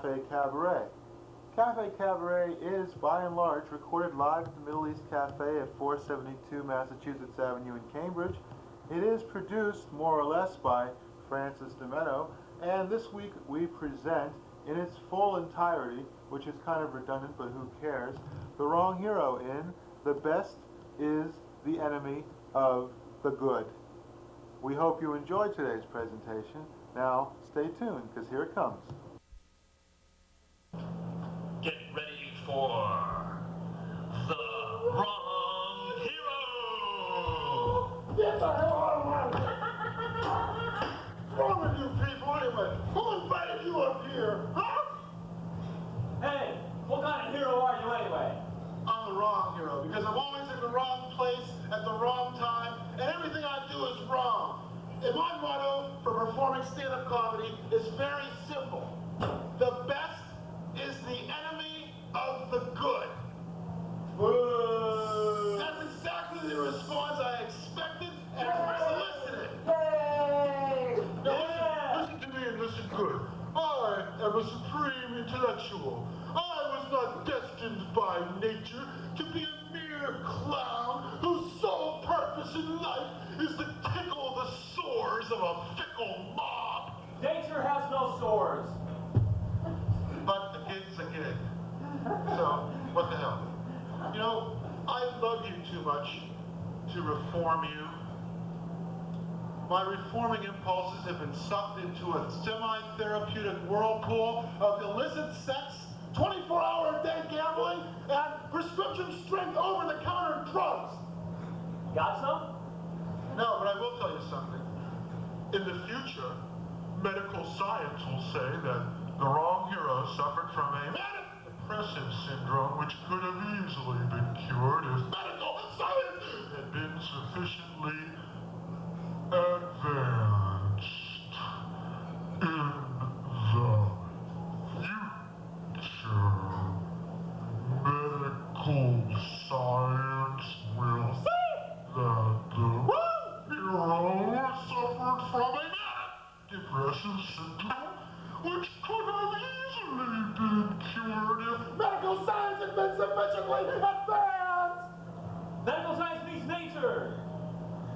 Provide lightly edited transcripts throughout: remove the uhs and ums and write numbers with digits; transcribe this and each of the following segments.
Cafe Cabaret. Cafe Cabaret is, by and large, recorded live at the Middle East Cafe at 472 Massachusetts Avenue in Cambridge. It is produced, more or less, by Francis DiMenno, and this week we present, in its full entirety, which is kind of redundant, but who cares, The Wrong Hero in The Best is the Enemy of the Good. We hope you enjoyed today's presentation. Now, stay tuned, because here it comes. Get ready for The Wrong Hero! Get the hell out of my way! What's wrong with you people anyway? Who invited you up here, huh? Hey, what kind of hero are you anyway? I'm the wrong hero because I'm always in the wrong place at the wrong time, and everything I do is wrong. And my motto for performing stand-up comedy is very simple. The best is the enemy of the good. Boo! That's exactly the response I expected and solicited. Yay! Now listen to me and listen good. I am a supreme intellectual. I was not destined by nature to be a mere clown whose sole purpose in life is to tickle the sores of a fickle mob. Nature has no swords. But a gig's a gig. So, what the hell? You know, I love you too much to reform you. My reforming impulses have been sucked into a semi-therapeutic whirlpool of illicit sex, 24-hour-a-day gambling, and prescription-strength over-the-counter drugs. Got some? No, but I will tell you something. In the future, medical science will say that the wrong hero suffered from a manic depressive syndrome which could have easily been cured if medical science had been sufficiently advanced. In the future, medical science will say that the wrong hero suffered from a manic depressive syndrome which could have easily been cured if medical science had been sufficiently advanced. Medical science beats nature.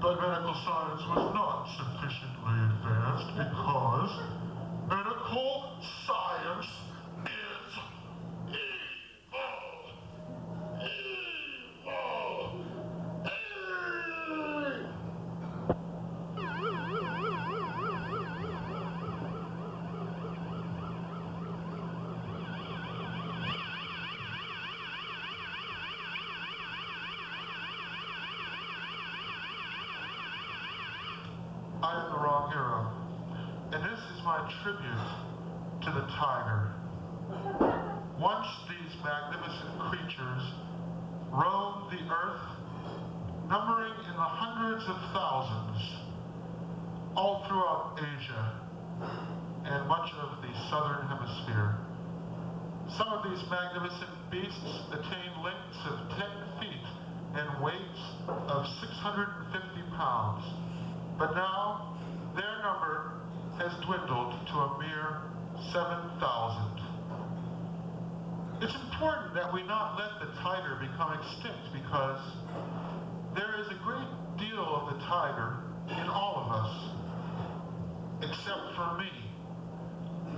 But medical science was not sufficiently advanced because medical science is evil. Evil. I am the wrong hero, and this is my tribute to the tiger. Once these magnificent creatures roamed the earth, numbering in the hundreds of thousands, all throughout Asia and much of the southern hemisphere. Some of these magnificent beasts attain lengths of 10 feet and weights of 650 pounds. But now, their number has dwindled to a mere 7,000. It's important that we not let the tiger become extinct because there is a great deal of the tiger in all of us, except for me.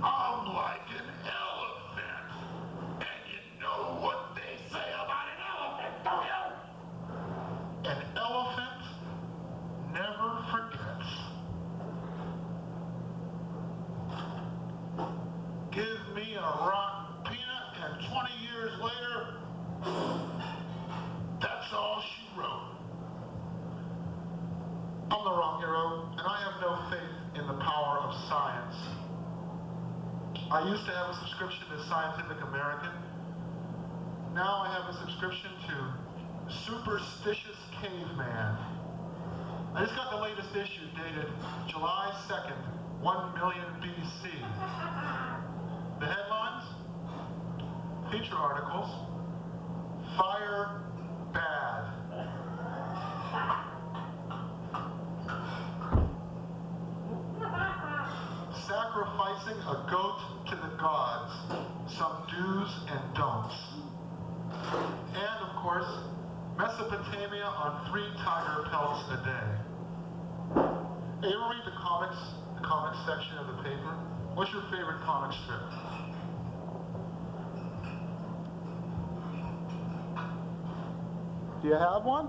I'm like an elephant, and you know what they say about an elephant, don't you? An elephant never forgets. Give me a rotten peanut and 20 years later, that's all she wrote. I'm the wrong hero, and I have no faith in the power of science. I used to have a subscription to Scientific American. Now I have a subscription to Superstitious Caveman. I just got the latest issue dated July 2nd, 1 million BC. The headlines? Feature articles. Fire bad. Sacrificing a goat to the gods. a day. Hey, you ever read the comics section of the paper? What's your favorite comic strip? Do you have one?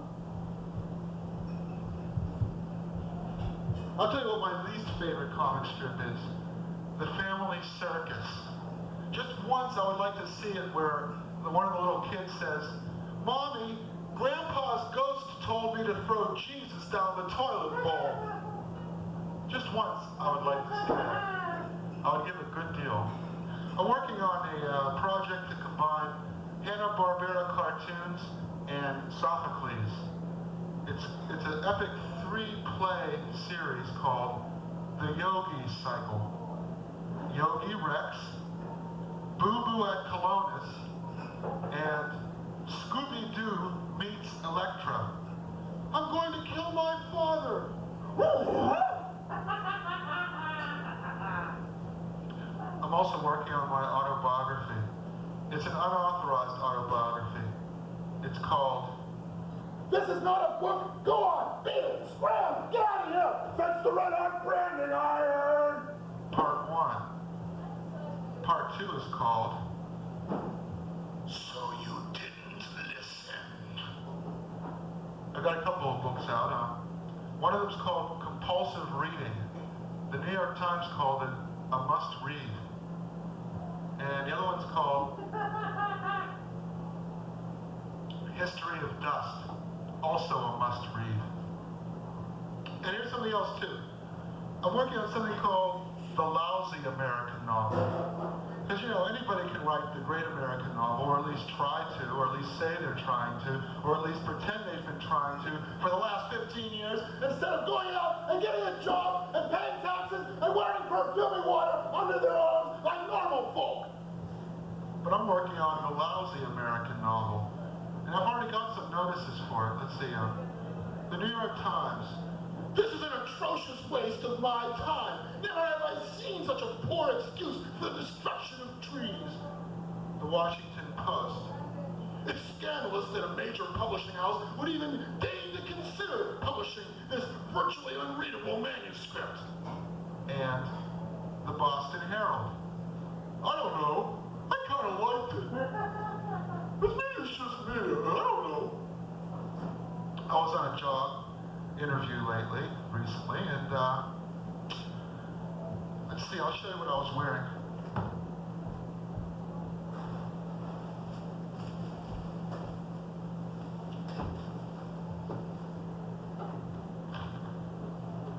I'll tell you what my least favorite comic strip is. The Family Circus. Just once I would like to see it where one of the little kids says, "Mommy, Grandpa's ghost told me to throw Jesus down the toilet bowl." Just once I would like to see that. I would give a good deal. I'm working on a project to combine Hanna-Barbera cartoons and Sophocles. It's an epic 3-play series called The Yogi Cycle. Yogi Rex, Boo Boo at Colonus, and Scooby-Doo meets Electra. I'm going to kill my father. I'm also working on my autobiography. It's an unauthorized autobiography. It's called This is not a book. Go on, beat it, scram, get out of here. Fetch the red-hot branding iron. Part 1. Part 2 is called So You Didn't Listen. I got a couple of books out. One of them's called Compulsive Reading. The New York Times called it a must-read. And the other one's called History of Dust, also a must-read. And here's something else too. I'm working on something called The Lousy American Novel. Because anybody can write the great American novel, or at least try to, or at least say they're trying to, or at least pretend they've been trying to for the last 15 years, Instead of going out and getting a job and paying taxes and wearing perfuming water under their arms like normal folk. but I'm working on The Lousy American Novel. And I've already got some notices for it. Let's see, the New York Times. This is an atrocious waste of my time. Never have I seen such a poor excuse for the destruction of trees. The Washington Post. It's scandalous that a major publishing house would even deign to consider publishing this virtually unreadable manuscript. And the Boston Herald. I don't know. I kind of liked it. But maybe it's just me. I don't know. I was on a job interview recently, and let's see, I'll show you what I was wearing.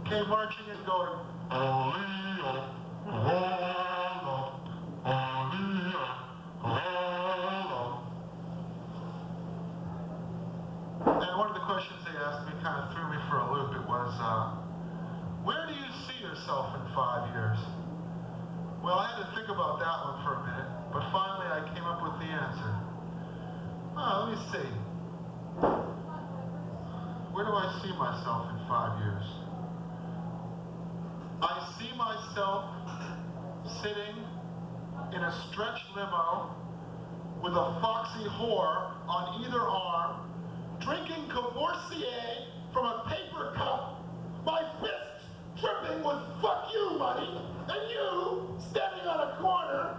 Came marching in going, "Hallelujah, hallelujah, hallelujah, hallelujah." And one of the questions they asked me kind of threw me for a loop. It was, where do you see yourself in 5 years? Well, I had to think about that one for a minute, but finally I came up with the answer. Let me see. Where do I see myself in 5 years? I see myself sitting in a stretch limo with a foxy whore on either arm, drinking Courvoisier from a paper cup, my fists dripping with "fuck you" money, and you standing on a corner,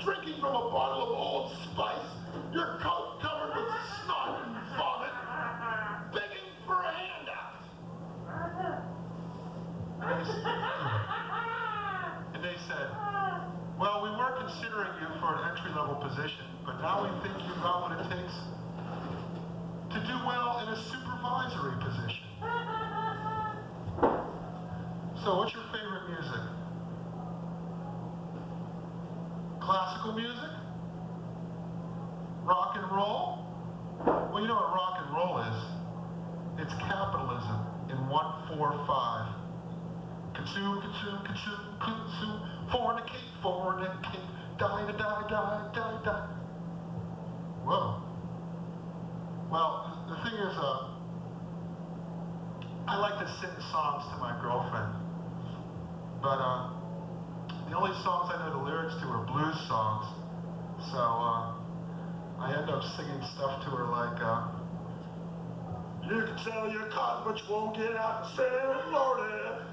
drinking from a bottle of Old Spice, your coat covered with snot and vomit, begging for a handout. And they said, "Well, we were considering you for an entry-level position, but now we think you've got what it takes to do well in a supervisory position." So what's your favorite music? Classical music? Rock and roll? Well, you know what rock and roll is. It's capitalism in 1-4-5. Consume, consume, consume, consume, fornicate, fornicate, die, die, die, die, die. Whoa. Well, the thing is, I like to sing songs to my girlfriend, but the only songs I know the lyrics to are blues songs, so I end up singing stuff to her like, You can sell your cotton, but you won't get out to San Florida.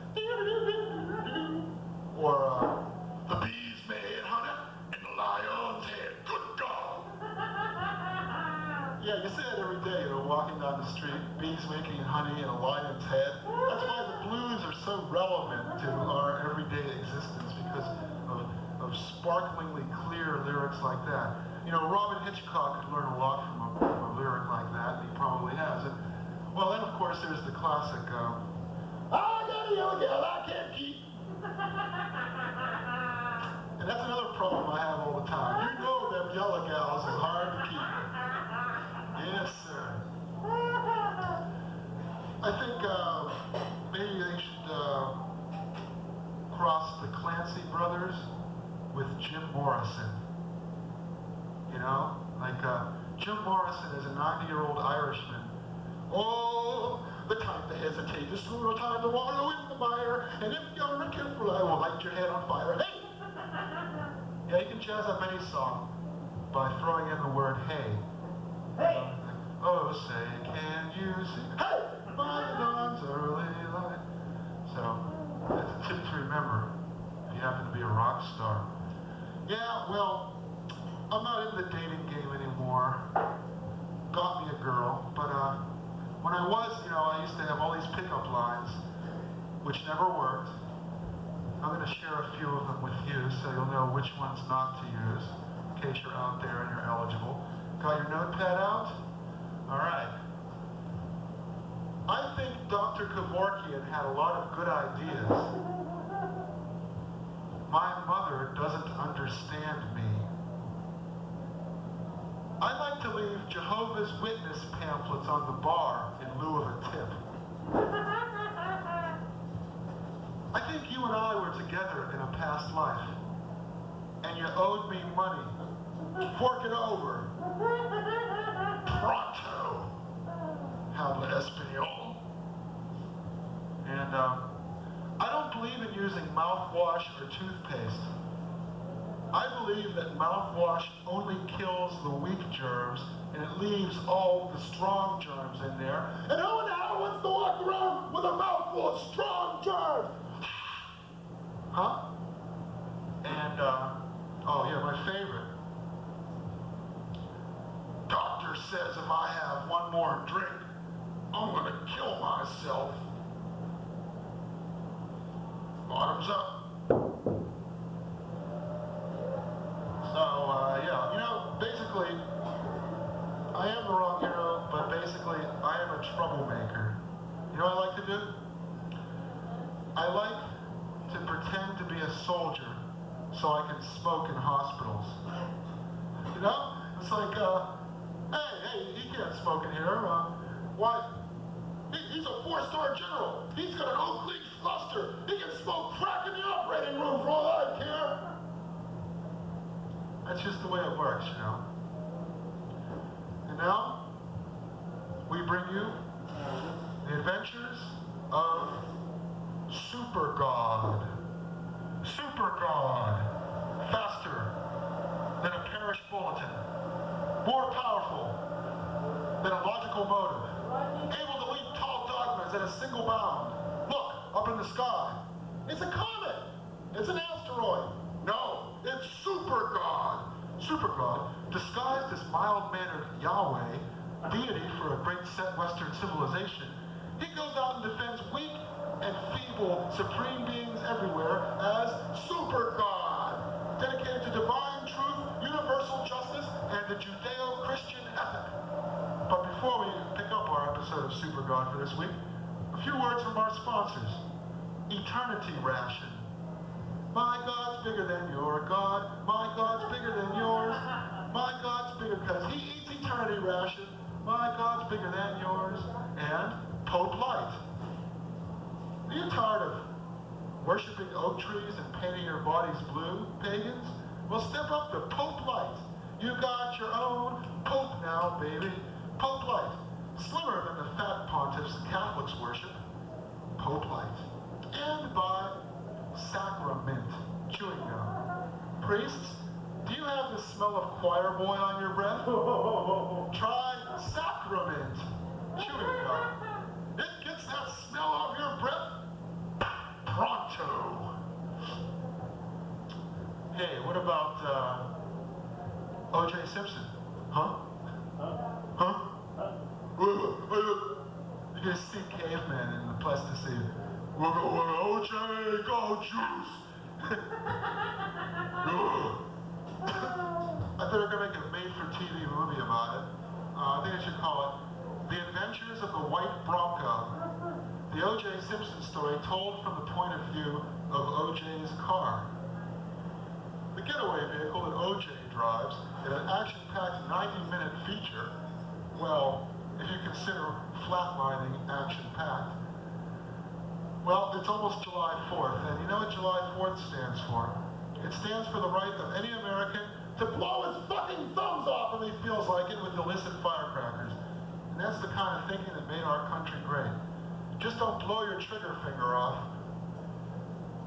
Or, the bees made honey and the lion's head. Good God. Yeah, you say it every day, walking down the street, bees making honey and a lion's head. That's why the blues are so relevant to our everyday existence, because of sparklingly clear lyrics like that. Robin Hitchcock could learn a lot from a lyric like that, and he probably has. And, well, then, of course, there's the classic, I got a yellow gal I can't keep. And that's another problem I have all the time. You know them yellow gals is hard to keep. Yes, sir. I think maybe they should cross the Clancy brothers with Jim Morrison. Jim Morrison is a 90-year-old Irishman. Oh, the time to hesitate, the sooner time to wallow in the mire, and if you're not careful, I will light your head on fire. Hey! Yeah, you can jazz up any song by throwing in the word hey. Hey! Oh, say, can you see? Hey! By the dawn's early light. So, that's a tip to remember if you happen to be a rock star. Yeah, well, I'm not in the dating game anymore. Got me a girl, but when I was, I used to have all these pickup lines, which never worked. I'm going to share a few of them with you so you'll know which ones not to use, in case you're out there and you're eligible. Got your notepad out? All right. I think Dr. Kevorkian had a lot of good ideas. My mother doesn't understand me. I like to leave Jehovah's Witness pamphlets on the bar in lieu of a tip. I think you and I were together in a past life, and you owed me money. Fork it over. Pronto. Habla Espanol. And I don't believe in using mouthwash or toothpaste. I believe that mouthwash only kills the weak germs, and it leaves all the strong germs in there. And who in the hell wants to walk around with a mouthful of strong germs? Huh? And, oh yeah, my favorite. Doctor says if I have one more drink, I'm gonna kill myself. Bottoms up. So, yeah, basically, I am the wrong hero, but basically, I am a troublemaker. You know what I like to do? I like to pretend to be a soldier so I can smoke in hospitals. It's like, hey, he can't smoke in here. Why? He's a 4-star general. He's got an Oak Leaf cluster. He can smoke crack in the operating room for all I care. That's just the way it works, And now, we bring you the adventures of Super God. Super God. Faster than a parish bulletin. More powerful than a logical motive. Able to leap tall dogmas at a single bound. Look, up in the sky. It's a comet. It's an asteroid. No, it's Super God. Super God, disguised as mild-mannered Yahweh, deity for a great set Western civilization, he goes out and defends weak and feeble supreme beings everywhere as Super God, dedicated to divine truth, universal justice, and the Judeo-Christian ethic. But before we pick up our episode of Super God for this week, a few words from our sponsors. Eternity Ration. My God's bigger than your God. My God's bigger than yours. My God's bigger because he eats eternity ration. My God's bigger than yours. And Pope Light. Are you tired of worshiping oak trees and painting your bodies blue, pagans? Well, step up to Pope Light. You got your own Pope now, baby. Pope Light. Slimmer than the fat pontiffs Catholics worship. Pope Light. And by Sacrament chewing gum. Priests, do you have the smell of choir boy on your breath? Try Sacrament. chewing gum. It gets that smell out of your breath pronto. Hey, what about O.J. Simpson? Huh? Huh? You're gonna see cavemen in the Pleistocene. O.J. go juice! I thought they were gonna make a made-for-TV movie about it. I think I should call it The Adventures of the White Bronco. The O.J. Simpson story told from the point of view of O.J.'s car. The getaway vehicle that O.J. drives in an action-packed 90-minute feature, well, if you consider flatlining action-packed, well, it's almost July 4th, and you know what July 4th stands for? It stands for the right of any American to blow his fucking thumbs off when he feels like it with illicit firecrackers. And that's the kind of thinking that made our country great. Just don't blow your trigger finger off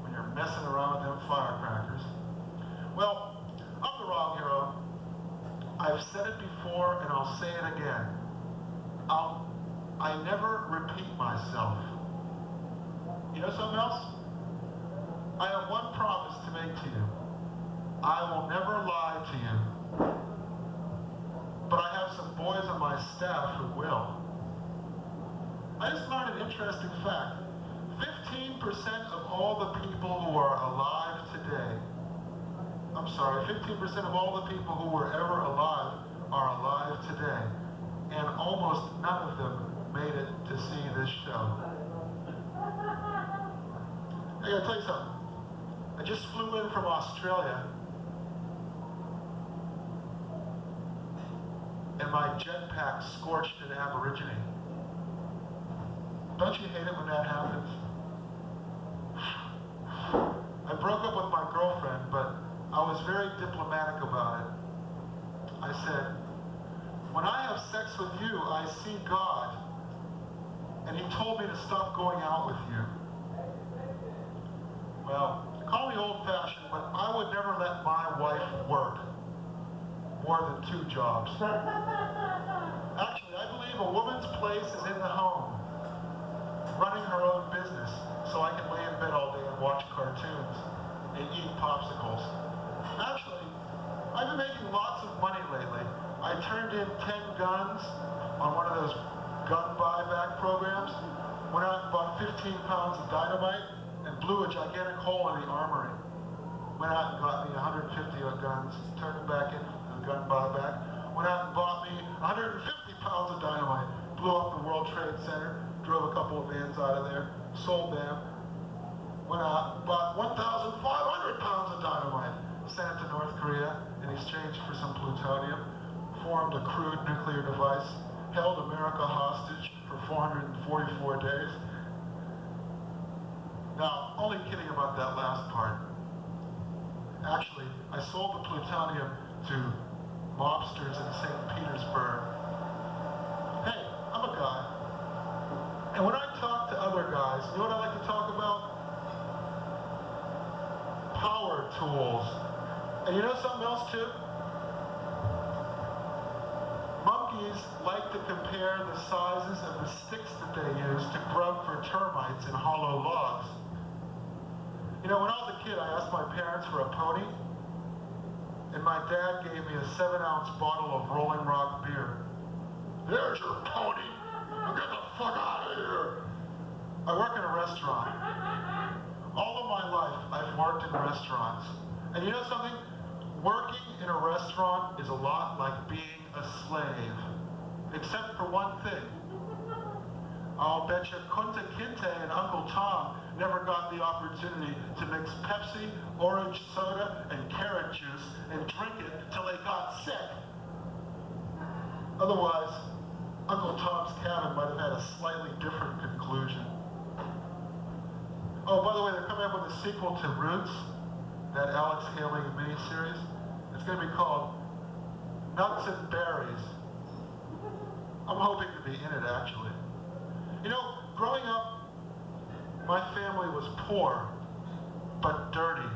when you're messing around with them firecrackers. Well, I'm the wrong hero. I've said it before and I'll say it again. I never repeat myself. You know something else? I have one promise to make to you. I will never lie to you. But I have some boys on my staff who will. I just learned an interesting fact. 15% of all the people who are alive today, 15% of all the people who were ever alive are alive today. And almost none of them made it to see this show. I gotta tell you something. I just flew in from Australia, and my jetpack scorched an Aborigine. Don't you hate it when that happens? I broke up with my girlfriend, but I was very diplomatic about it. I said, when I have sex with you, I see God, and he told me to stop going out with you. Well, call me old-fashioned, but I would never let my wife work more than 2 jobs. Actually, I believe a woman's place is in the home, running her own business, so I can lay in bed all day and watch cartoons and eat popsicles. Actually, I've been making lots of money lately. I turned in 10 guns on one of those gun buyback programs, went out and bought 15 pounds of dynamite, and blew a gigantic hole in the armory. Went out and got me 150 guns, turned them back into the gun buyback. Went out and bought me 150 pounds of dynamite, blew up the World Trade Center, drove a couple of vans out of there, sold them. Went out and bought 1,500 pounds of dynamite, sent it to North Korea in exchange for some plutonium, formed a crude nuclear device, held America hostage for 444 days. Now, only kidding about that last part. Actually, I sold the plutonium to mobsters in St. Petersburg. Hey, I'm a guy. And when I talk to other guys, you know what I like to talk about? Power tools. And you know something else too? Monkeys like to compare the sizes of the sticks that they use to grub for termites in hollow logs. You know, when I was a kid, I asked my parents for a pony, and my dad gave me a 7-ounce bottle of Rolling Rock beer. There's your pony. Now get the fuck out of here. I work in a restaurant. All of my life, I've worked in restaurants. And you know something? Working in a restaurant is a lot like being a slave. Except for one thing. I'll bet you Kunta Kinte and Uncle Tom never got the opportunity to mix Pepsi, orange soda, and carrot juice and drink it till they got sick. Otherwise, Uncle Tom's Cabin might have had a slightly different conclusion. Oh, by the way, they're coming up with a sequel to Roots, that Alex Haley miniseries. It's going to be called Nuts and Berries. I'm hoping to be in it, actually. You know, growing up, my family was poor, but dirty.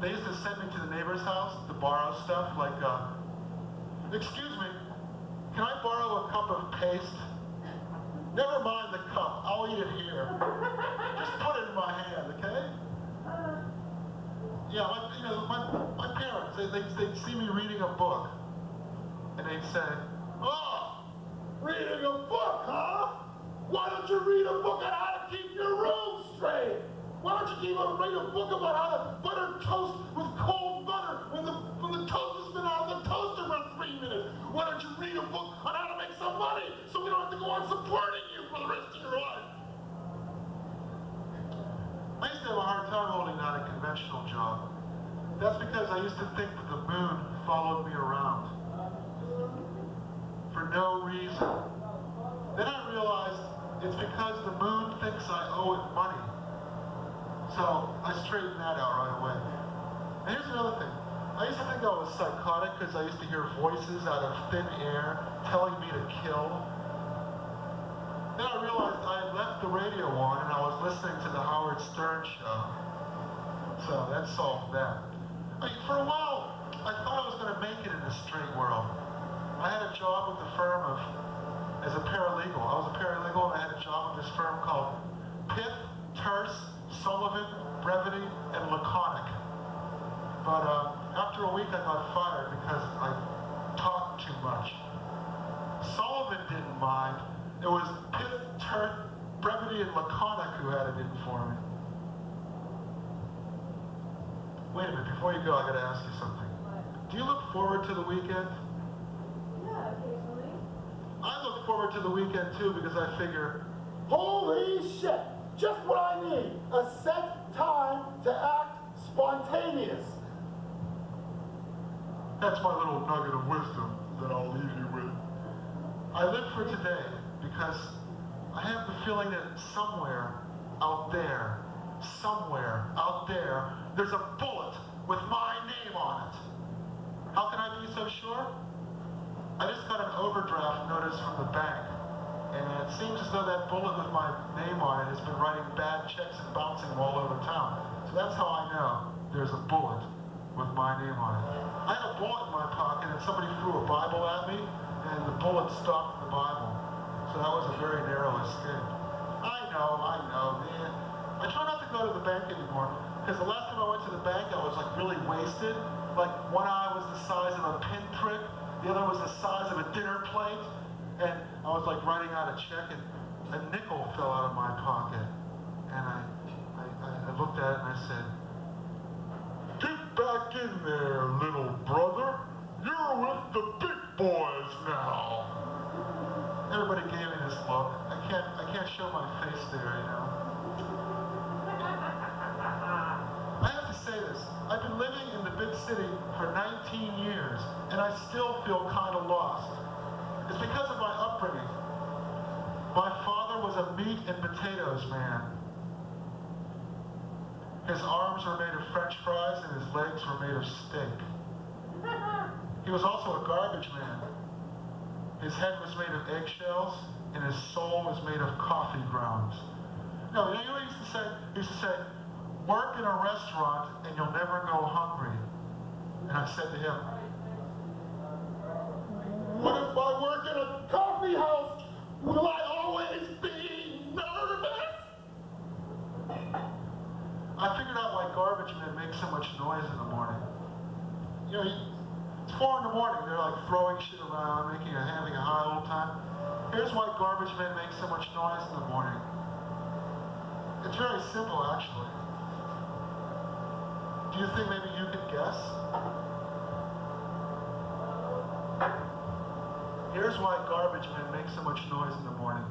They used to send me to the neighbor's house to borrow stuff like, excuse me, Can I borrow a cup of paste? Never mind the cup, I'll eat it here. Just put it in my hand, okay? Yeah, my parents, they'd see me reading a book, and they'd say, "Oh, Reading a book, huh? Why don't you read a book on how to keep your room straight? Why don't you read a book about how to butter toast with cold butter when the toast has been out of the toaster for 3 minutes? Why don't you read a book on how to make some money so we don't have to go on supporting you for the rest of your life?" I used to have a hard time holding down a conventional job. That's because I used to think that the moon followed me around for no reason. Then I realized it's because the moon thinks I owe it money. So I straightened that out right away. And here's another thing. I used to think I was psychotic because I used to hear voices out of thin air telling me to kill. Then I realized I had left the radio on and I was listening to the Howard Stern show. So that solved that. For a while, I thought I was going to make it in the straight world. I had a job with the firm as a paralegal. I was a paralegal and I had a job with this firm called Pitt, Terse, Sullivan, Brevity, and Laconic. But after a week I got fired because I talked too much. Sullivan didn't mind. It was Pitt, Terse, Brevity, and Laconic who had it in for me. Wait a minute, before you go, I gotta ask you something. Do you look forward to the weekend? Yeah, occasionally. I look forward to the weekend too because I figure, Holy shit! Just what I need. A set time to act spontaneous. that's my little nugget of wisdom that I'll leave you with. I live for today because I have the feeling that somewhere out there, there's a bullet with my name on it. How can I be so sure? I just got an overdraft notice from the bank, and it seems as though that bullet with my name on it has been writing bad checks and bouncing them all over town. So that's how I know there's a bullet with my name on it. I had a bullet in my pocket, and somebody threw a Bible at me, and the bullet stopped the Bible. So that was a very narrow escape. I know, man. I try not to go to the bank anymore, because the last time I went to the bank, I was like really wasted. Like one eye was the size of a pinprick, the other was the size of a dinner plate, and I was like writing out a check, and a nickel fell out of my pocket. And I looked at it and I said, "Get back in there, little brother. You're with the big boys now." Everybody gave me this look. I can't show my face there, you know. I have to say this. I've been living in the big city for 19 years, and I still feel kind of lost. It's because of my upbringing. My father was a meat and potatoes man. His arms were made of French fries, and his legs were made of steak. He was also a garbage man. His head was made of eggshells, and his soul was made of coffee grounds. No, you know what he used to say? He used to say, "Work in a restaurant and you'll never go hungry." And I said to him, What if I work in a coffee house? Will I always be nervous? I figured out why garbage men make so much noise in the morning. You know, it's 4 in the morning, they're like throwing shit around, having a high old time. Here's why garbage men make so much noise in the morning. It's very simple, actually. Do you think maybe you could guess? Here's why garbage men make so much noise in the morning.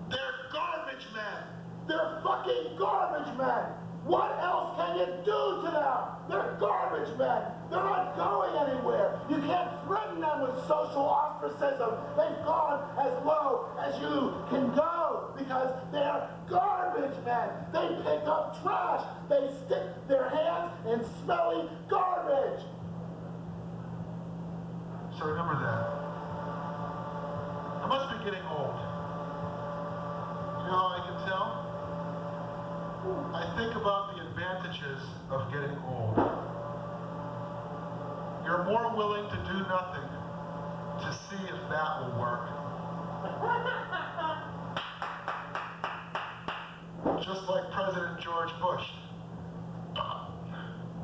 They're garbage men. They're fucking garbage men. What else can you do to them? They're garbage men. They're not going anywhere. You can't threaten them with social ostracism. They've gone as low as you can go because they're garbage men. They pick up trash. They stick their hands in smelly garbage. So remember that. I must be getting old. You know how I can tell? I think about the advantages of getting old. You're more willing to do nothing to see if that will work. Just like President George Bush.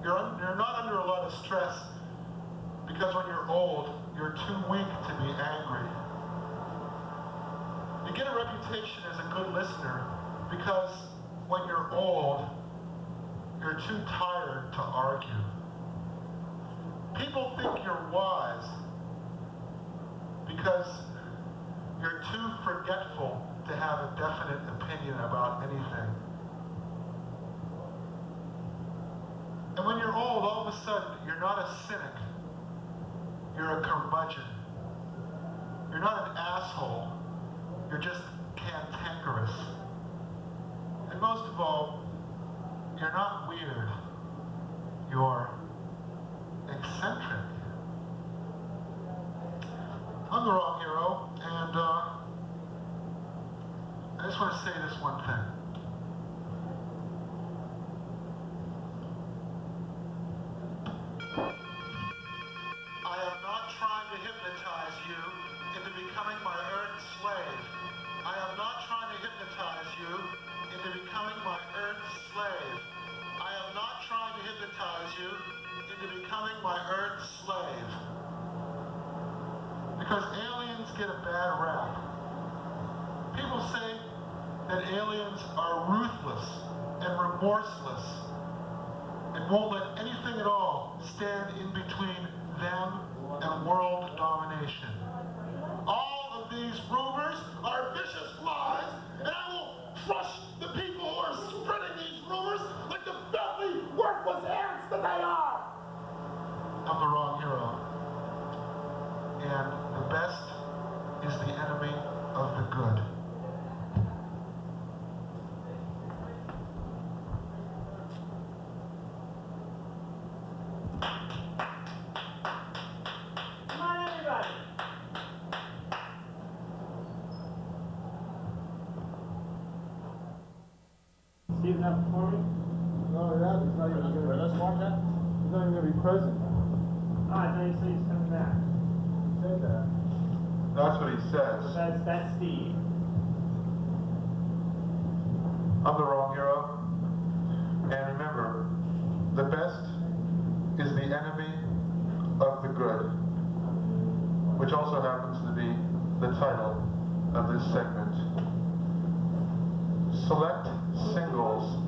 You're not under a lot of stress because when you're old, you're too weak to be angry. You get a reputation as a good listener because when you're old, you're too tired to argue. People think you're wise because you're too forgetful to have a definite opinion about anything. And when you're old, all of a sudden, you're not a cynic. You're a curmudgeon. You're not an asshole. You're just cantankerous. And most of all, you're not weird. You're eccentric. I'm the wrong hero, and I just want to say this one thing. I am not trying to hypnotize you into becoming my earth slave. I am not trying to hypnotize you into becoming my earth slave. I am not trying to hypnotize you into becoming my earth slave. Because aliens get a bad rap. People say that aliens are ruthless and remorseless and won't let anything at all stand in between them and world domination. All of these rumors are vicious lies, and I will crush the people who are spreading these rumors like the filthy, worthless ants that they are. I'm the wrong hero. And the best is the enemy of the good. Come on, everybody. Steven up for me? Not only that, he's not even Were gonna those forms up? he's not even gonna be present. Oh, I thought you said he's coming back. He said that. That's what he says. That's Steve. I'm the wrong hero. And remember, the best is the enemy of the good, which also happens to be the title of this segment. Select singles.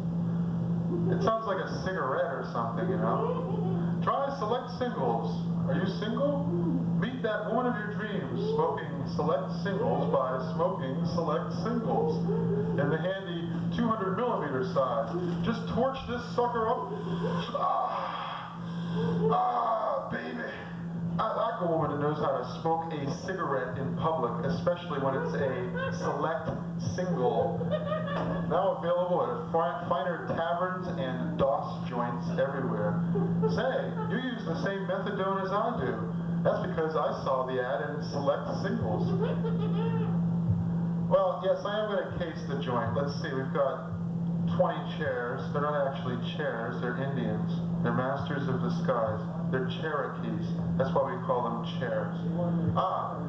It sounds like a cigarette or something, you know? Try select singles. Are you single? Meet that woman of your dreams smoking select singles by smoking select singles in the handy 200 millimeter size. Just torch this sucker up. Baby. I like a woman who knows how to smoke a cigarette in public, especially when it's a select single. Now available at finer taverns and DOS joints everywhere. Say, you use the same methadone as I do. That's because I saw the ad in select singles. Well, yes, I am going to case the joint. Let's see, we've got 20 chairs. They're not actually chairs, they're Indians. They're masters of disguise. They're Cherokees. That's why we call them chairs.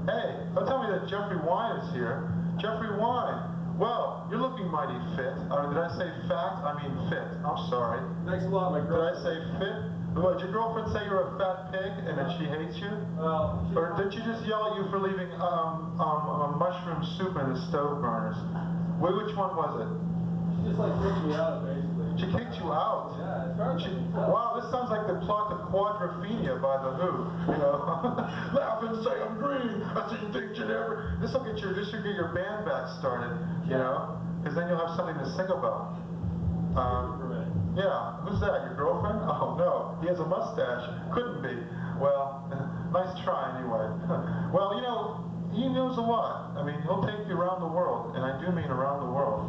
Hey, don't tell me that Jeffrey Wine is here. Jeffrey Wine. Well, you're looking mighty fit. Did I say fat? I mean fit. I'm sorry. Thanks a lot, my Did girl. I say fit? Did your girlfriend say you're a fat pig and that she hates you? Well, Or did she just yell at you for leaving mushroom soup in the stove burners? Which one was it? she just like kicked me out, basically. She kicked you out. Yeah, it's hard to tell. Wow, this sounds like the plot to Quadrophenia by The Who. You know, laugh and say I'm green. I didn't think you'd ever. This will get your band back started. You know, because then you'll have something to sing about. Yeah, who's that? Your girlfriend? Oh no, he has a mustache. Couldn't be. Well, nice try anyway. Well, you know, he knows a lot. I mean, he'll take you around the world, and I do mean around the world.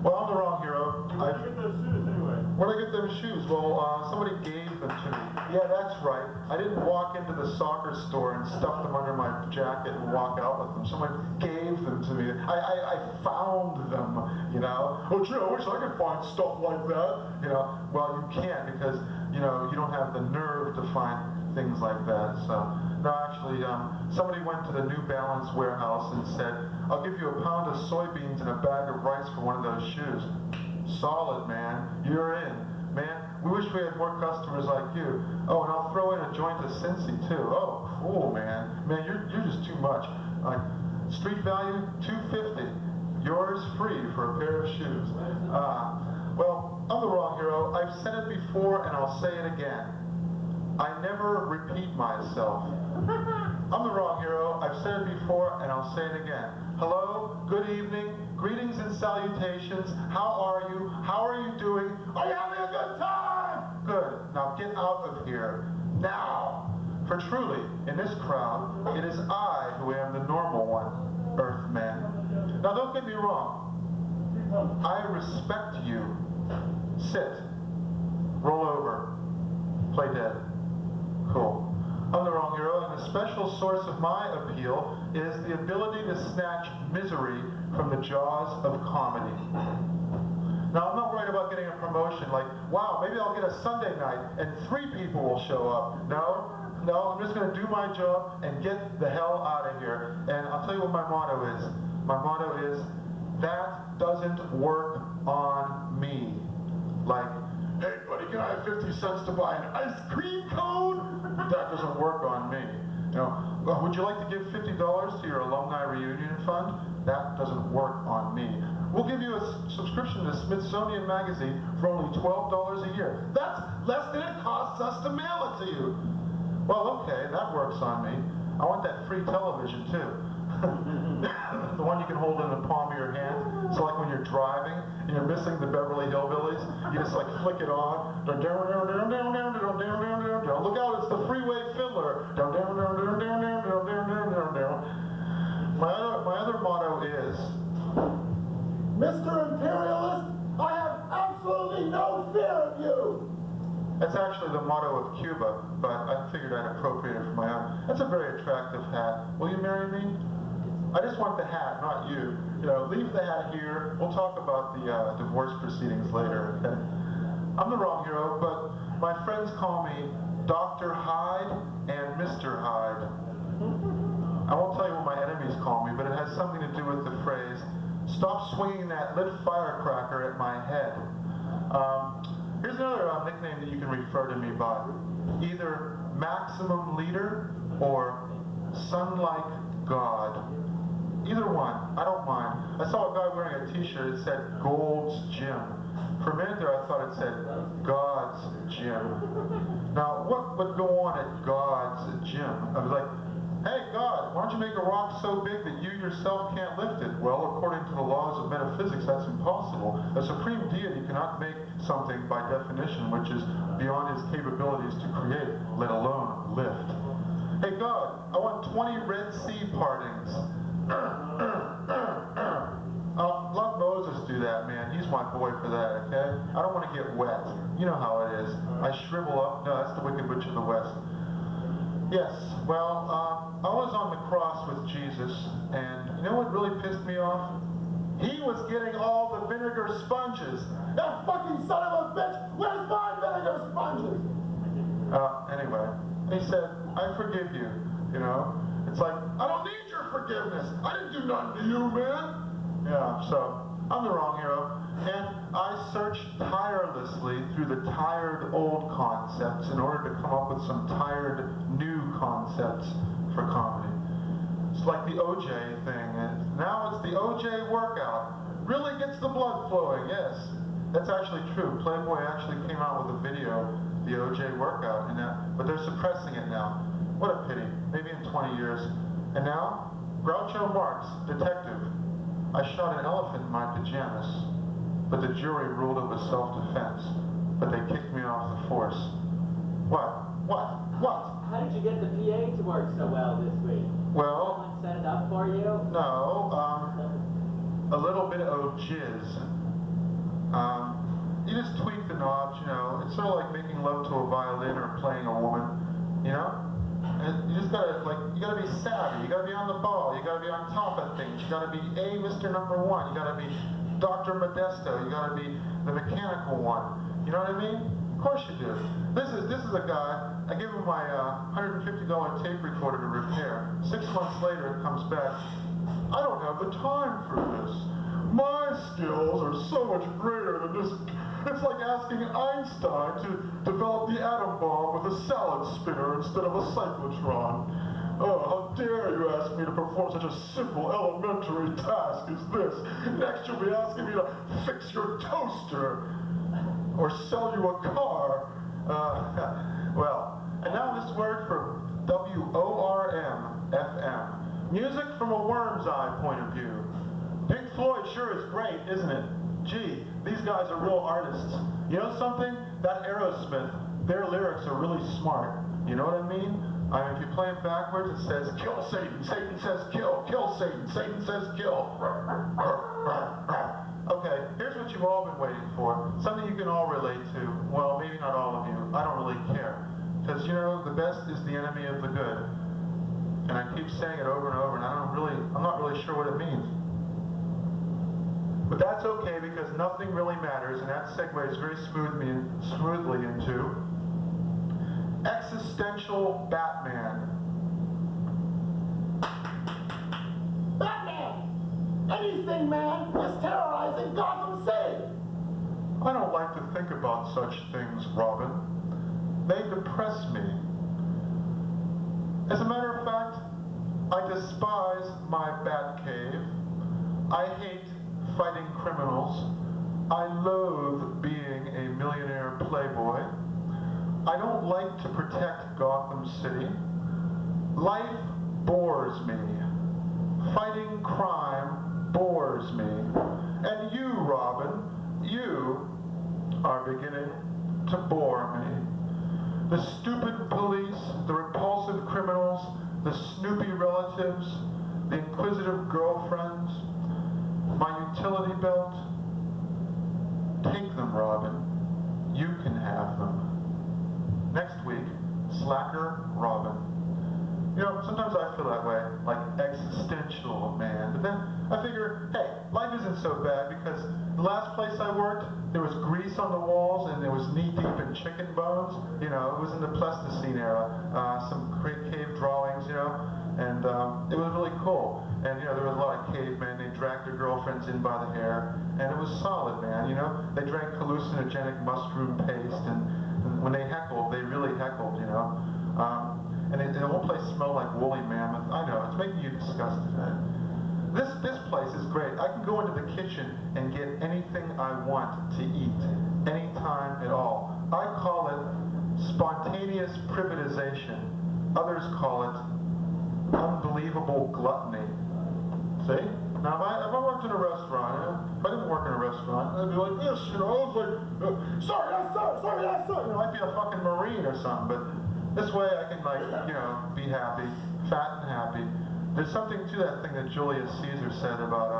Well, I'm the wrong hero. Where'd you get those shoes anyway? Where'd I get them shoes? Well, somebody gave them to me. Yeah, that's right. I didn't walk into the soccer store and stuff them under my jacket and walk out with them. Someone gave them to me. I found them, you know. Oh, gee, I wish I could find stuff like that. You know, well, you can't because you know, you don't have the nerve to find things like that. So, no, actually, somebody went to the New Balance warehouse and said, I'll give you a pound of soybeans and a bag of rice for one of those shoes. Solid, man. You're in. Man, we wish we had more customers like you. Oh, and I'll throw in a joint of Cincy, too. Oh, cool, man. Man, you're just too much. Like, street value, $2.50. Yours free for a pair of shoes. Well, I'm the wrong hero. I've said it before and I'll say it again. I never repeat myself. I'm the wrong hero. I've said it before and I'll say it again. Hello, good evening, greetings and salutations. How are you? How are you doing? Are you having a good time? Good. Now get out of here. Now. For truly, in this crowd, it is I who am the normal one, Earthman. Now don't get me wrong. I respect you. Sit. Roll over. Play dead. Cool. I'm the wrong hero, and the special source of my appeal is the ability to snatch misery from the jaws of comedy. Now, I'm not worried about getting a promotion like, wow, maybe I'll get a Sunday night and 3 people will show up. No, I'm just going to do my job and get the hell out of here. And I'll tell you what my motto is. My motto is, that doesn't work on me. Like, hey buddy, can I have 50 cents to buy an ice cream cone? That doesn't work on me. You know, would you like to give $50 to your alumni reunion fund? That doesn't work on me. We'll give you a subscription to Smithsonian Magazine for only $12 a year. That's less than it costs us to mail it to you. Well, okay, that works on me. I want that free television too. The one you can hold in the palm of your hand. So like when you're driving and you're missing the Beverly Hillbillies, you just like flick it on. Look out, it's the Freeway Fiddler. My other motto is, Mr. Imperialist, I have absolutely no fear of you. that's actually the motto of Cuba, but I figured I'd appropriate it for my own. That's a very attractive hat. Will you marry me? I just want the hat, not you. You know, leave the hat here. We'll talk about the divorce proceedings later, okay? I'm the wrong hero, but my friends call me Dr. Hyde and Mr. Hyde. I won't tell you what my enemies call me, but it has something to do with the phrase, stop swinging that lit firecracker at my head. Here's another nickname that you can refer to me by. Either Maximum Leader or Sun-like God. Either one, I don't mind. I saw a guy wearing a t-shirt that said Gold's Gym. For a minute there I thought it said God's Gym. Now what would go on at God's Gym? I was like, hey God, why don't you make a rock so big that you yourself can't lift it? Well, according to the laws of metaphysics, that's impossible. A supreme deity cannot make something by definition which is beyond his capabilities to create, let alone lift. Hey God, I want 20 Red Sea partings. Let Moses do that, man. He's my boy for that, okay? I don't want to get wet. You know how it is. I shrivel up. No, that's the Wicked Witch of the West. Yes, well, I was on the cross with Jesus, and you know what really pissed me off? He was getting all the vinegar sponges. That fucking son of a bitch! Where's my vinegar sponges? Anyway, he said, I forgive you, you know? It's like, I don't need your forgiveness. I didn't do nothing to you, man. Yeah, so I'm the wrong hero. And I searched tirelessly through the tired old concepts in order to come up with some tired new concepts for comedy. It's like the OJ thing, and now it's the OJ workout. Really gets the blood flowing, yes. That's actually true. Playboy actually came out with a video, the OJ workout, and but they're suppressing it now. What a pity. Maybe in 20 years. And now, Groucho Marx, detective. I shot an elephant in my pajamas, but the jury ruled it was self-defense. But they kicked me off the force. What? How did you get the PA to work so well this week? Well, Someone set it up for you? no, a little bit of jizz. You just tweak the knobs, you know. It's sort of like making love to a violin or playing a woman, you know? And you just gotta, you gotta be savvy, you gotta be on the ball, you gotta be on top of things, you gotta be Mr. Number One, you gotta be Dr. Modesto, you gotta be the mechanical one. You know what I mean? Of course you do. This is a guy, I give him my $150 tape recorder to repair. 6 months later, it comes back. I don't have the time for this. My skills are so much greater than this. It's like asking Einstein to develop the atom bomb with a salad spinner instead of a cyclotron. Oh, how dare you ask me to perform such a simple, elementary task as this? Next you'll be asking me to fix your toaster or sell you a car. Well, and now this word for WORM, FM. Music from a worm's eye point of view. Pink Floyd sure is great, isn't it? Gee, these guys are real artists. You know something? That Aerosmith, their lyrics are really smart. You know what I mean? If you play it backwards, it says, kill Satan. Satan says kill. Kill Satan. Satan says kill. Okay, here's what you've all been waiting for. Something you can all relate to. Well, maybe not all of you. I don't really care. Because, you know, the best is the enemy of the good. And I keep saying it over and over, and I'm not really sure what it means. But that's okay, because nothing really matters, and that segues very smoothly into existential Batman. Batman! Anything, man, is terrorizing Gotham City! I don't like to think about such things, Robin. They depress me. As a matter of fact, I despise my Batcave. I hate fighting criminals. I loathe being a millionaire playboy. I don't like to protect Gotham City. Life bores me. Fighting crime bores me. And you, Robin, you are beginning to bore me. The stupid police, the repulsive criminals, the snoopy relatives, the inquisitive girlfriends, my utility belt. Take them, Robin. You can have them. Next week, Slacker Robin. You know, sometimes I feel that way, like existential, man. But then I figure, hey, life isn't so bad, because the last place I worked, there was grease on the walls and there was knee-deep in chicken bones. You know, it was in the Pleistocene era. Some great cave drawings, you know, and it was really cool. And, you know, there was a lot of cavemen. They dragged their girlfriends in by the hair, and it was solid, man, you know. They drank hallucinogenic mushroom paste, and when they heckled, they really heckled, you know. And the whole place smelled like woolly mammoth. I know, it's making you disgusted, man. This place is great. I can go into the kitchen and get anything I want to eat, anytime at all. I call it spontaneous privatization. Others call it unbelievable gluttony. See? Now, if I worked in a restaurant, if I didn't work in a restaurant, I'd be like this, you know. I was like, sorry, yes, sir, sorry, yes, sir. You know, I'd be a fucking Marine or something, but this way I can, like, you know, be happy, fat and happy. There's something to that thing that Julius Caesar said about,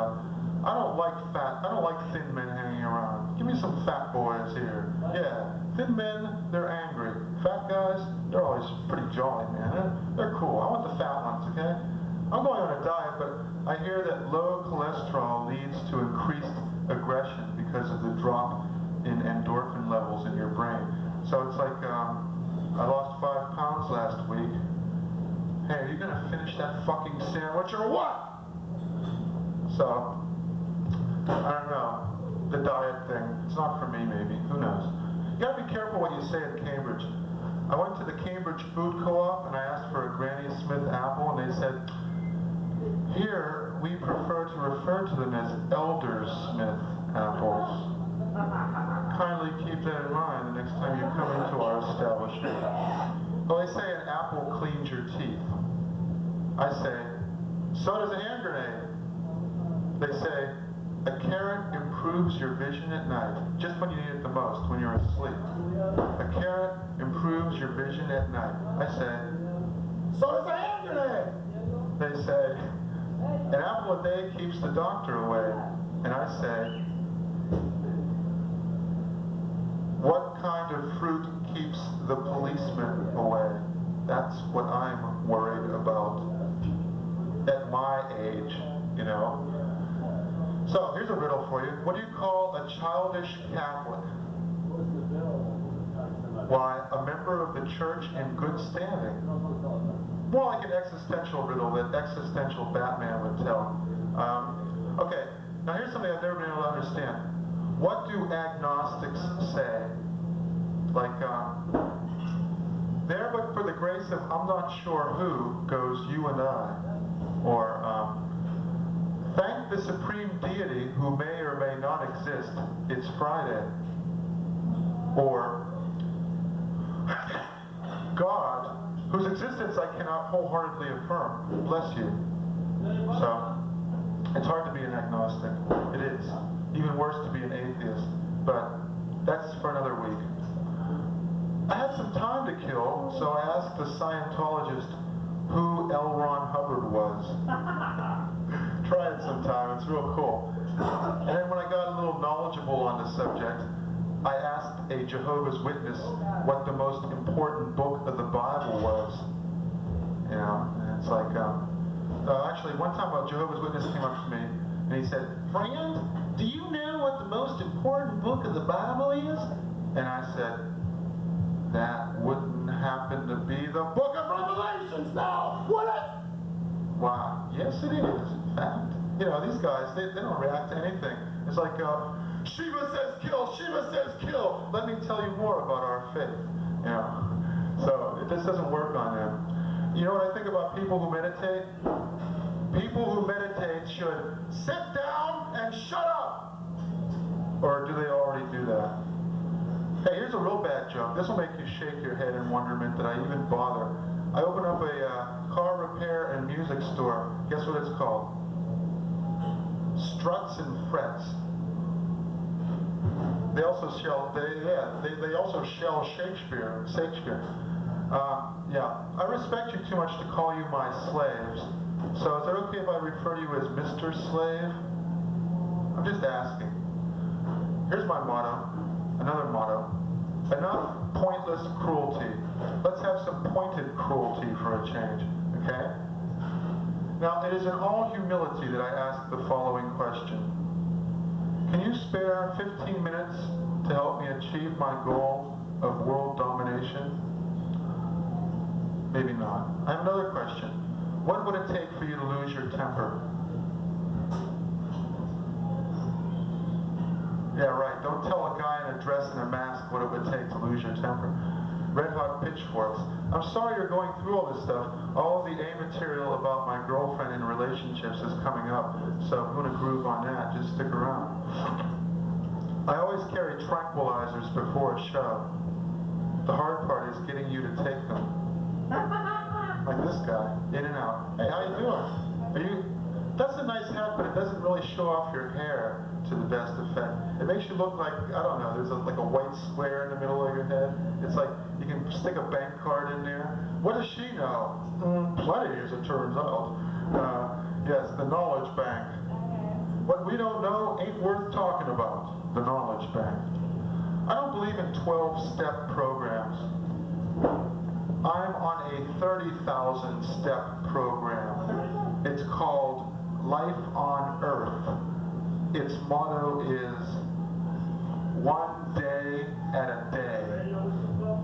I don't like thin men hanging around. Give me some fat boys here. Yeah, thin men, they're angry. Fat guys, they're always pretty jolly, man. They're cool. I want the fat ones, okay? I'm going on a diet, but I hear that low cholesterol leads to increased aggression because of the drop in endorphin levels in your brain. So it's like, I lost 5 pounds last week. Hey, are you gonna finish that fucking sandwich or what? So, I don't know. The diet thing, it's not for me maybe, who knows. You gotta be careful what you say at Cambridge. I went to the Cambridge Food Co-op and I asked for a Granny Smith apple, and they said, here we prefer to refer to them as Elder Smith apples. Kindly keep that in mind the next time you come into our establishment. Well, they say an apple cleans your teeth. I say, so does a hand grenade. They say, a carrot improves your vision at night, just when you need it the most, when you're asleep. A carrot improves your vision at night. I say, so does a hand grenade. They say, an apple a day keeps the doctor away. And I say, what kind of fruit keeps the policeman away? That's what I'm worried about at my age, you know. So, here's a riddle for you. What do you call a childish Catholic? Why, a member of the church in good standing. More like an existential riddle that existential Batman would tell. Okay, now here's something I've never been able to understand. What do agnostics say? Like, there but for the grace of I'm not sure who goes you and I. Or, thank the supreme deity who may or may not exist, it's Friday. Or, God, whose existence I cannot wholeheartedly affirm, bless you. So, it's hard to be an agnostic. It is. Even worse to be an atheist. But that's for another week. I had some time to kill, so I asked the Scientologist who L. Ron Hubbard was. Try it sometime, it's real cool. And then when I got a little knowledgeable on the subject, I asked a Jehovah's Witness what the most important book of the Bible was. You know, and it's like, actually one time a Jehovah's Witness came up to me and he said, "Friend, do you know what the most important book of the Bible is?" And I said, "That wouldn't happen to be the book of Revelations now, would it?" Why, yes it is, in fact. You know, these guys, they don't react to anything. It's like, Shiva says kill, Shiva says kill. Let me tell you more about our faith. You know, so this doesn't work on them. You know what I think about people who meditate? People who meditate should sit down and shut up. Or do they already do that? Hey, here's a real bad joke. This will make you shake your head in wonderment that I even bother. I opened up a car repair and music store. Guess what it's called? Struts and Frets. They also shell. They also shell Shakespeare. Yeah, I respect you too much to call you my slaves. So is it okay if I refer to you as Mr. Slave? I'm just asking. Here's my motto. Another motto. Enough pointless cruelty. Let's have some pointed cruelty for a change, okay? Now, it is in all humility that I ask the following question. Can you spare 15 minutes to help me achieve my goal of world domination? Maybe not. I have another question. What would it take for you to lose your temper? Yeah, right. Don't tell a guy in a dress and a mask what it would take to lose your temper. Red hot pitchforks. I'm sorry you're going through all this stuff. All of the A material about my girlfriend and relationships is coming up. So if you want to groove on that, just stick around. I always carry tranquilizers before a show. The hard part is getting you to take them. Like this guy, in and out. Hey, how you doing? That's a nice hat, but it doesn't really show off your hair to the best effect. It makes you look like, I don't know, there's like a white square in the middle of your head. It's like you can stick a bank card in there. What does she know? Plenty, as it turns out. Yes, the knowledge bank. What we don't know ain't worth talking about. The knowledge bank. I don't believe in 12-step programs. I'm on a 30,000-step program. It's called Life on Earth. Its motto is one day at a day.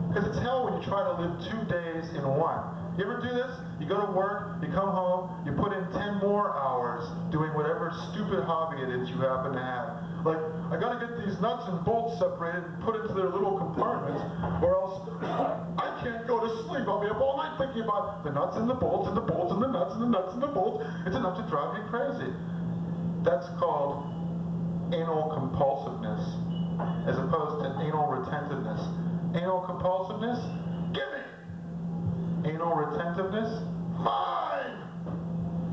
Because it's hell when you try to live 2 days in one. You ever do this? You go to work, you come home, you put in 10 more hours doing whatever stupid hobby it is you happen to have. Like, I gotta get these nuts and bolts separated and put into their little compartments, or else I can't go to sleep. I'll be up all night thinking about the nuts and the bolts and the bolts and the nuts and the nuts and the bolts. It's enough to drive me crazy. That's called anal compulsiveness, as opposed to anal retentiveness. Anal compulsiveness? Gimme! Anal retentiveness? Mine!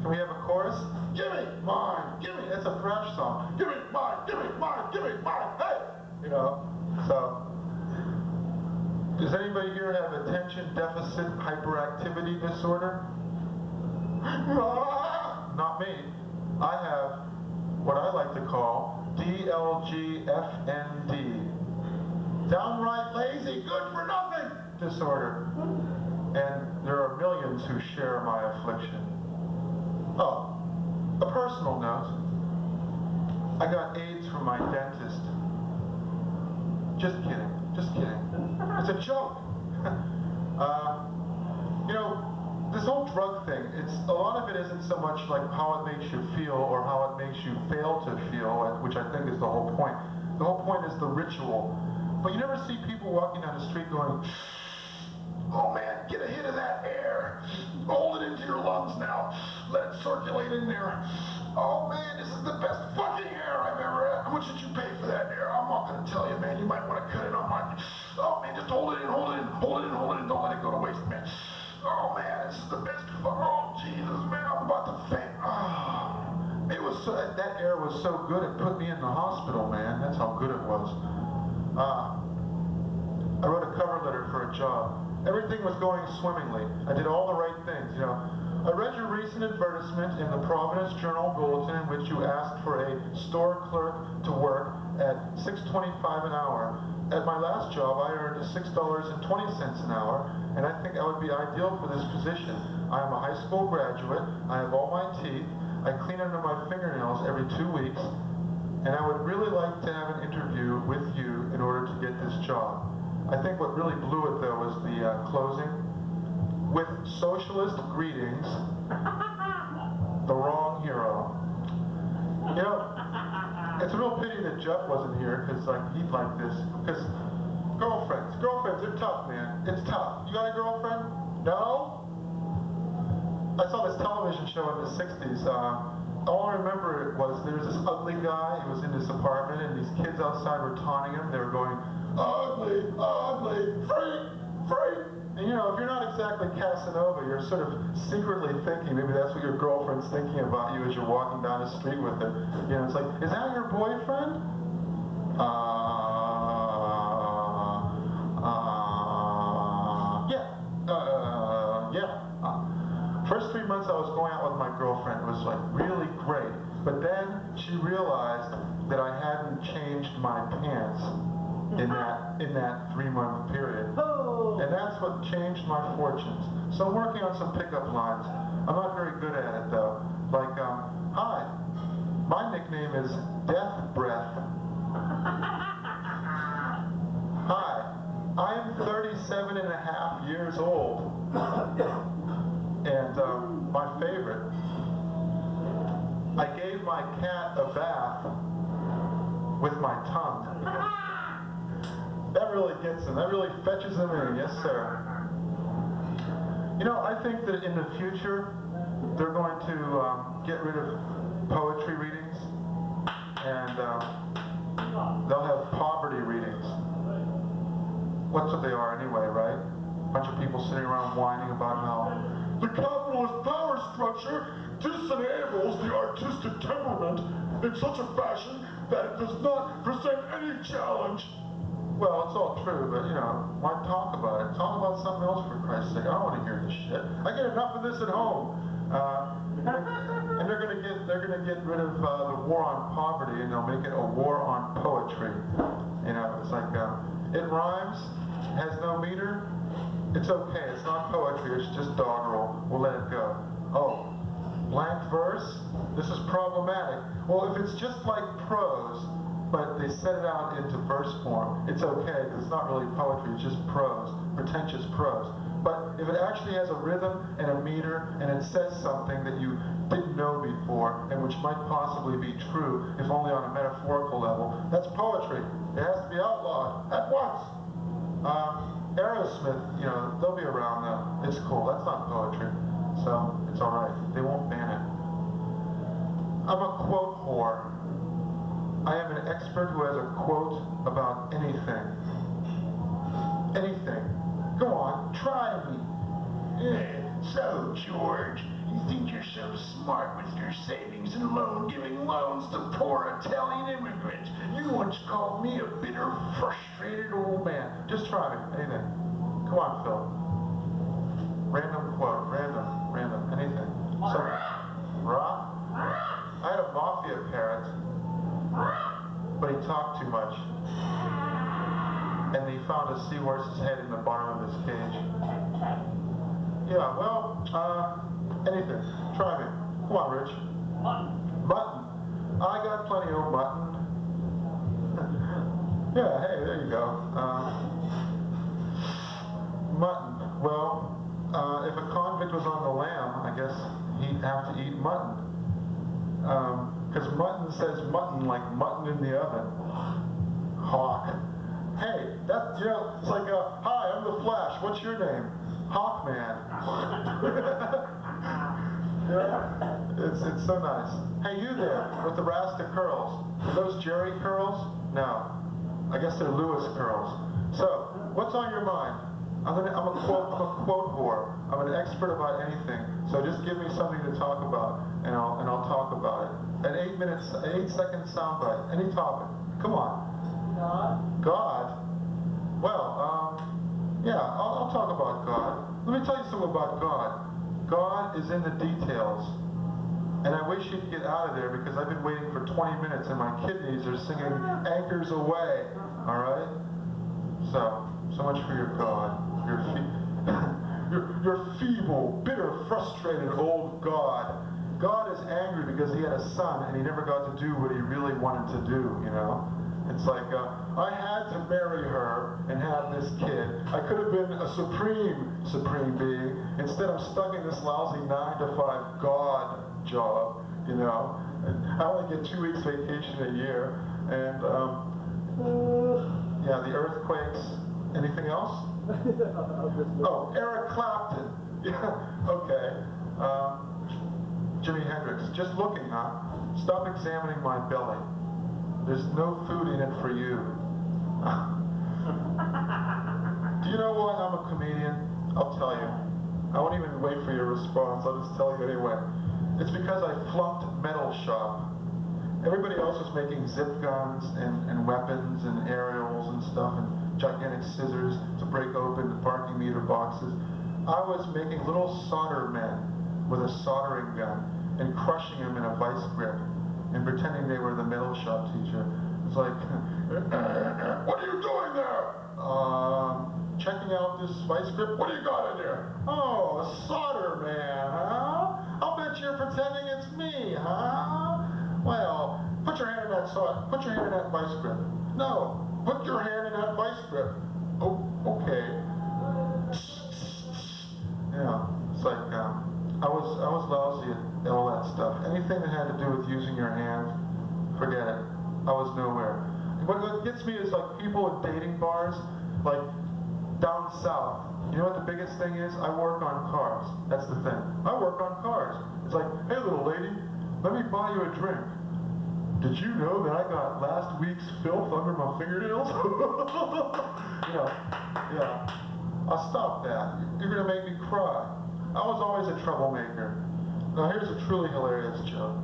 Can we have a chorus? Gimme! Mine! Gimme! It's a thrash song. Gimme! Mine! Gimme! Mine! Gimme! Mine! Hey! You know, so... Does anybody here have attention deficit hyperactivity disorder? Not me. I have what I like to call DLGFND. Downright lazy, good for nothing disorder. And there are millions who share my affliction. Oh, a personal note. I got AIDS from my dentist. Just kidding. Just kidding. It's a joke. You know, this whole drug thing, a lot of it isn't so much like how it makes you feel or how it makes you fail to feel, which I think is the whole point. The whole point is the ritual. But you never see people walking down the street going, oh man, get a hit of that air. Hold it into your lungs now. Let it circulate in there. Oh man, this is the best fucking air I've ever had. How much did you pay for that air? I'm not gonna tell you, man. You might want to cut it on my... Oh man, just hold it in, hold it in, hold it in, hold it in. Don't let it go to waste, man. Oh man, this is the best. Oh Jesus, man, I'm about to faint. Oh. It was so, that air was so good it put me in the hospital, man. That's how good it was. I wrote a cover letter for a job. Everything was going swimmingly. I did all the right things, you know. I read your recent advertisement in the Providence Journal Bulletin in which you asked for a store clerk to work at $6.25 an hour. At my last job, I earned $6.20 an hour, and I think I would be ideal for this position. I am a high school graduate. I have all my teeth. I clean under my fingernails every 2 weeks, and I would really like to have an interview with you in order to get this job. I think what really blew it, though, was the closing. With socialist greetings, the wrong hero. You know, it's a real pity that Jeff wasn't here, because he'd like this. Because girlfriends, they're tough, man. It's tough. You got a girlfriend? No? I saw this television show in the 60s. All I remember was there was this ugly guy who was in this apartment, and these kids outside were taunting him. They were going, ugly, ugly, freak, freak. And you know, if you're not exactly Casanova, you're sort of secretly thinking, maybe that's what your girlfriend's thinking about you as you're walking down the street with her. You know, it's like, is that your boyfriend? First 3 months I was going out with my girlfriend. It was like really great. But then she realized that I hadn't changed my pants in that 3-month period. And that's what changed my fortunes. So I'm working on some pickup lines. I'm not very good at it though. Like, hi, my nickname is Death Breath. Hi, I am 37 and a half years old. And my favorite, I gave my cat a bath with my tongue. That really gets them. That really fetches them in. Yes, sir. You know, I think that in the future, they're going to get rid of poetry readings, and they'll have poverty readings. What's what they are anyway, right? A bunch of people sitting around whining about how the capitalist power structure disenables the artistic temperament in such a fashion that it does not present any challenge. Well, it's all true, but you know, why talk about it? Talk about something else, for Christ's sake. I don't want to hear this shit. I get enough of this at home. And they're gonna get rid of the war on poverty, and they'll make it a war on poetry. You know, it's like it rhymes, has no meter. It's okay. It's not poetry. It's just doggerel. We'll let it go. Oh, blank verse. This is problematic. Well, if it's just like prose, but they set it out into verse form, it's okay, because it's not really poetry, it's just prose, pretentious prose. But if it actually has a rhythm and a meter, and it says something that you didn't know before, and which might possibly be true, if only on a metaphorical level, that's poetry. It has to be outlawed at once. Aerosmith, you know, they'll be around though. It's cool, that's not poetry. So, it's alright. They won't ban it. I'm a quote whore. I am an expert who has a quote about anything. Anything. Go on, try me. So, George, you think you're so smart with your savings and loan, giving loans to poor Italian immigrants. You once called me a bitter, frustrated old man. Just try me, anything. Come on, Phil. Random quote, random, anything. So, Rock? I had a mafia parrot, but he talked too much. And he found a seahorse's head in the bottom of his cage. Yeah, well, anything. Try me. Come on, Rich. Mutton. I got plenty of mutton. Yeah, hey, there you go. Mutton. Well, if a convict was on the lam, I guess he'd have to eat mutton. Because mutton says mutton like mutton in the oven. Hawk. Hey, that's, it's like, hi, I'm the Flash. What's your name? Hawkman. Yeah, it's so nice. Hey, you there with the Rasta curls. Are those Jerry curls? No. I guess they're Lewis curls. So, what's on your mind? I'm a quote whore. I'm an expert about anything. So just give me something to talk about, and I'll talk about it. An 8-second soundbite. Any topic. Come on. God? Well, yeah, I'll talk about God. Let me tell you something about God. God is in the details. And I wish he'd get out of there because I've been waiting for 20 minutes and my kidneys are singing Anchors Away. Alright? So much for your God. Your feeble, bitter, frustrated old God. God is angry because he had a son and he never got to do what he really wanted to do, It's like, I had to marry her and have this kid. I could have been a supreme being. Instead, I'm stuck in this lousy 9-to-5 God job, And I only get 2 weeks vacation a year. And, yeah, the earthquakes. Anything else? Oh, Eric Clapton. Yeah, okay. Jimi Hendrix. Just looking, huh? Stop examining my belly. There's no food in it for you. Do you know why I'm a comedian? I'll tell you. I won't even wait for your response. I'll just tell you anyway. It's because I flunked metal shop. Everybody else was making zip guns and weapons and aerials and stuff and gigantic scissors to break open the parking meter boxes. I was making little solder men with a soldering gun and crushing them in a vice grip and pretending they were the metal shop teacher. It's like, what are you doing there? Checking out this vice grip? What do you got in there? Oh, a solder man, huh? I'll bet you're pretending it's me, huh? Well, put your hand in that vice grip. No, put your hand in that vice grip. Oh, okay. Yeah, it's like, I was lousy at all that stuff. Anything that had to do with using your hand, forget it. I was nowhere. What gets me is like people at dating bars, like down south. You know what the biggest thing is? I work on cars. That's the thing. I work on cars. It's like, hey little lady, let me buy you a drink. Did you know that I got last week's filth under my fingernails? Yeah. I'll stop that. You're gonna make me cry. I was always a troublemaker. Now here's a truly hilarious joke.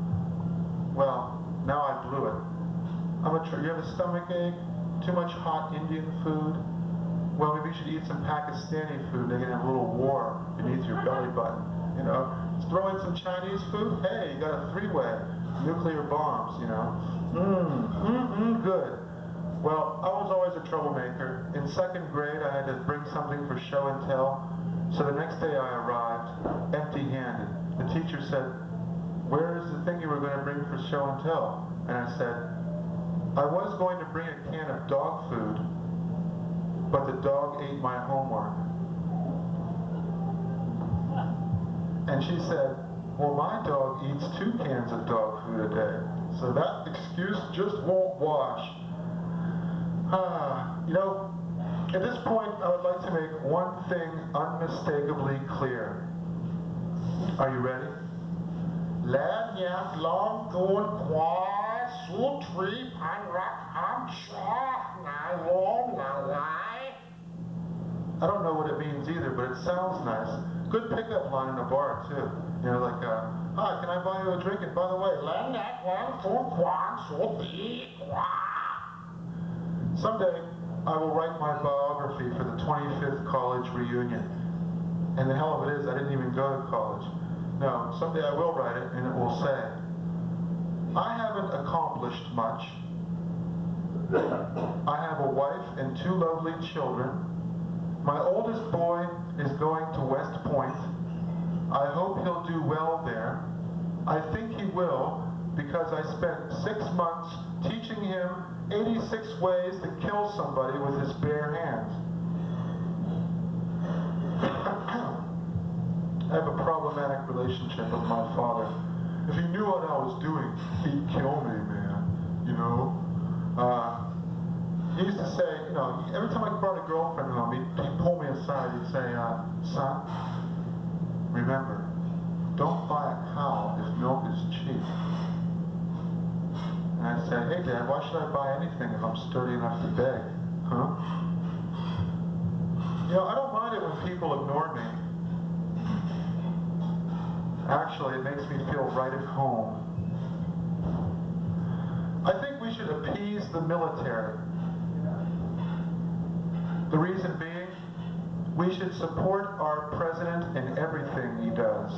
Well, now I blew it. You have a stomach ache? Too much hot Indian food? Well, maybe you should eat some Pakistani food. They're gonna have a little war beneath your belly button. Throw in some Chinese food. Hey, you got a 3-way. Nuclear bombs, good. Well, I was always a troublemaker. In 2nd grade, I had to bring something for show and tell. So the next day I arrived, empty-handed. The teacher said, where's the thing you were going to bring for show and tell? And I said, I was going to bring a can of dog food, but the dog ate my homework. And she said, well, my dog eats 2 cans of dog food a day, so that excuse just won't wash. At this point, I would like to make one thing unmistakably clear. Are you ready? Lad yat long goon kwa su tree pan rak am shaw na long na wai. I don't know what it means either, but it sounds nice. Good pickup line in a bar too. Like, hi, can I buy you a drink? And by the way, lad yat long goon kwa su tree kwa. Someday, I will write my biography for the 25th college reunion. And the hell of it is, I didn't even go to college. No, someday I will write it, and it will say, I haven't accomplished much. I have a wife and 2 lovely children. My oldest boy is going to West Point. I hope he'll do well there. I think he will, because I spent 6 months teaching him 86 ways to kill somebody with his bare hands. I have a problematic relationship with my father. If he knew what I was doing, he'd kill me, man. You know? He used to say, you know, every time I brought a girlfriend home, he'd pull me aside. He'd say, son, remember, don't buy a cow if milk is cheap. And I'd say, hey, Dad, why should I buy anything if I'm sturdy enough to beg? Huh? You know, I don't mind it when people ignore me. Actually, it makes me feel right at home. I think we should appease the military. The reason being, we should support our president in everything he does.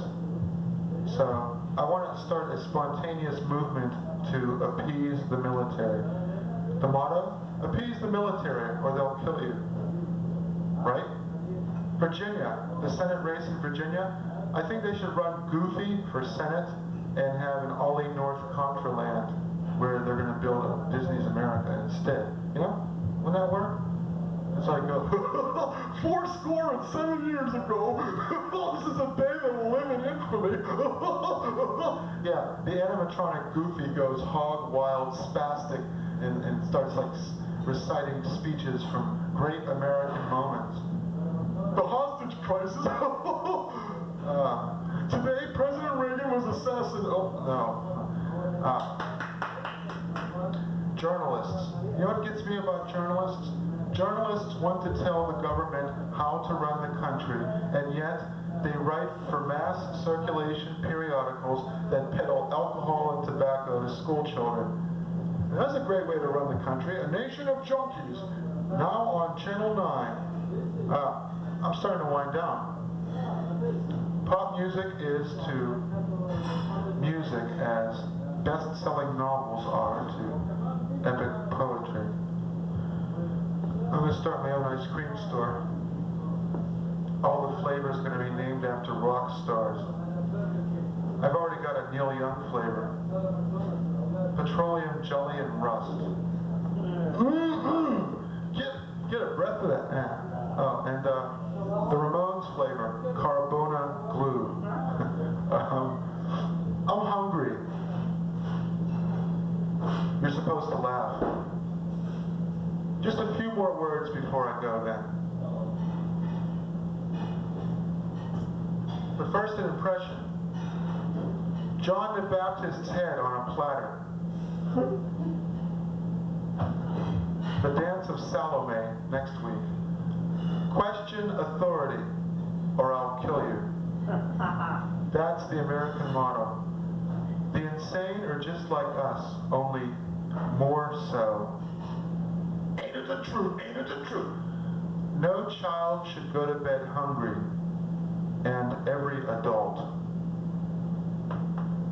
So, I want to start a spontaneous movement to appease the military. The motto? Appease the military or they'll kill you. Right? Virginia, the Senate race in Virginia, I think they should run Goofy for Senate and have an Ollie North Contraland where they're going to build a Disney's America instead. You know? Wouldn't that work? It's like, 407 years ago, this is a day that will live in infamy. Yeah, the animatronic Goofy goes hog wild, spastic, and starts like reciting speeches from great American moments. The hostage crisis. Today, President Reagan was assassinated. Oh, no. Journalists. You know what gets me about journalists? Journalists want to tell the government how to run the country, and yet they write for mass circulation periodicals that peddle alcohol and tobacco to school children. And that's a great way to run the country. A nation of junkies, now on Channel 9. I'm starting to wind down. Pop music is to music as best-selling novels are to epic poetry. I'm going to start my own ice cream store. All the flavors are going to be named after rock stars. I've already got a Neil Young flavor. Petroleum jelly and rust. Get a breath of that. Oh, and the Ramones flavor, Carbona glue. I'm hungry. You're supposed to laugh. Just a few more words before I go then. But first an impression. John the Baptist's head on a platter. The dance of Salome next week. Question authority or I'll kill you. That's the American motto. The insane are just like us, only more so. Ain't it the truth? Ain't it the truth? No child should go to bed hungry, and every adult.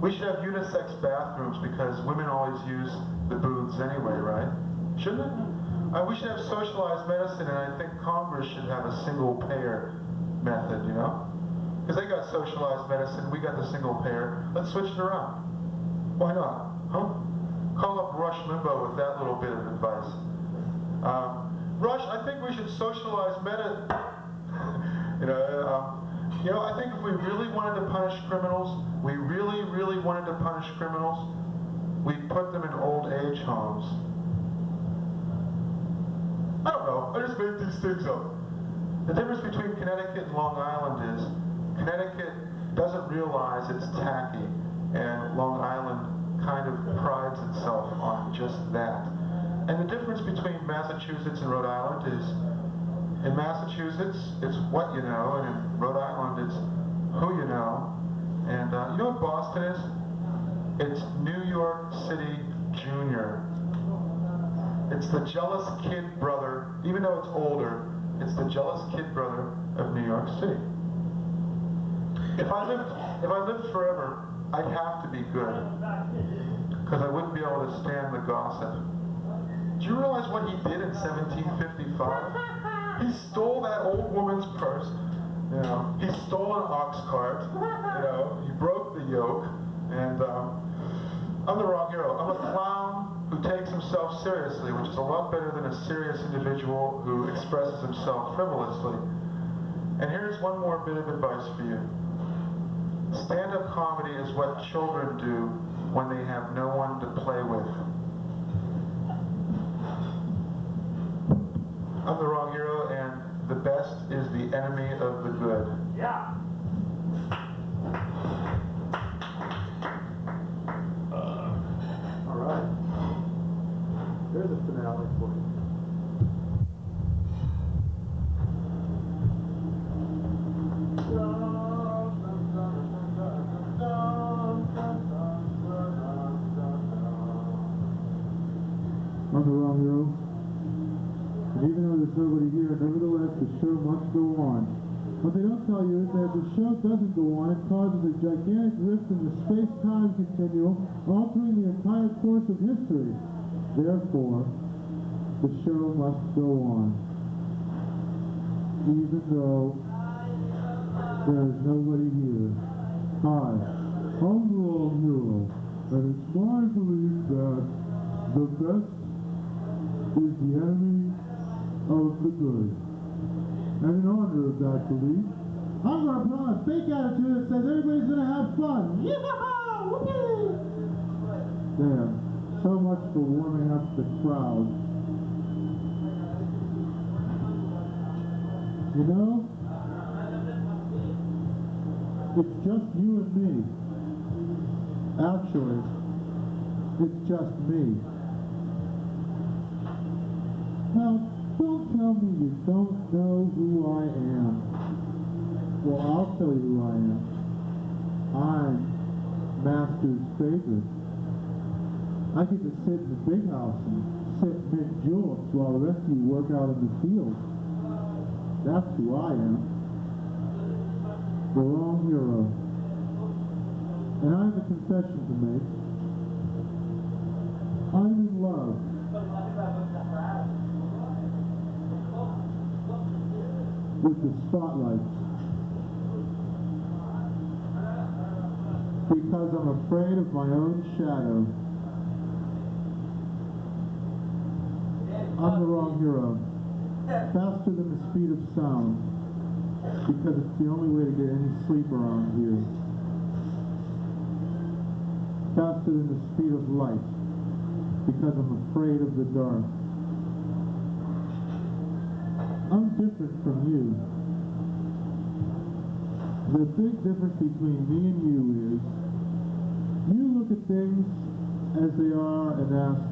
We should have unisex bathrooms because women always use the booths anyway, right? Shouldn't it? We should have socialized medicine, and I think Congress should have a single-payer method, you know? Because they got socialized medicine, we got the single-payer. Let's switch it around. Why not? Huh? Call up Rush Limbaugh with that little bit of advice. Rush, I think we should socialize medicine. I think if we really wanted to punish criminals, we'd put them in old age homes. I don't know, I just made these things up. The difference between Connecticut and Long Island is Connecticut doesn't realize it's tacky, and Long Island kind of prides itself on just that. And the difference between Massachusetts and Rhode Island is, in Massachusetts, it's what you know, and in Rhode Island, it's who you know. And you know what Boston is? It's New York City Junior. It's the jealous kid brother, even though it's older, it's the jealous kid brother of New York City. If I lived forever, I'd have to be good, because I wouldn't be able to stand the gossip. Do you realize what he did in 1755? He stole that old woman's purse, you know, he stole an ox cart, you know, he broke the yoke, and I'm the wrong hero. I'm a clown who takes himself seriously, which is a lot better than a serious individual who expresses himself frivolously. And here's one more bit of advice for you. Stand-up comedy is what children do when they have no one to play with. I'm the wrong hero, and the best is the enemy of the good. Yeah. All right. There's a finale for you. I'm the wrong hero. And even though there's nobody here, nevertheless the show must go on. What they don't tell you is that if the show doesn't go on, it causes a gigantic rift in the space-time continuum, altering the entire course of history. Therefore, the show must go on. Even though there's nobody here. Hi, I'm the wrong hero, and it's my belief that the best is the enemy of the good. And in honor of that belief, I'm going to put on a fake attitude that says everybody's going to have fun. Yee-haw! Whoopee! There. So much for warming up the crowd. You know, it's just you and me. Actually, it's just me. Now, don't tell me you don't know who I am. Well, I'll tell you who I am. I'm Master's favorite. I get to sit in the big house and sip mint juleps while the rest of you work out in the field. That's who I am. The wrong hero. And I have a confession to make. I'm in love. With the spotlight. Because I'm afraid of my own shadow. I'm the wrong hero. Faster than the speed of sound. Because it's the only way to get any sleep around here. Faster than the speed of light. Because I'm afraid of the dark. I'm different from you. The big difference between me and you is you look at things as they are and ask,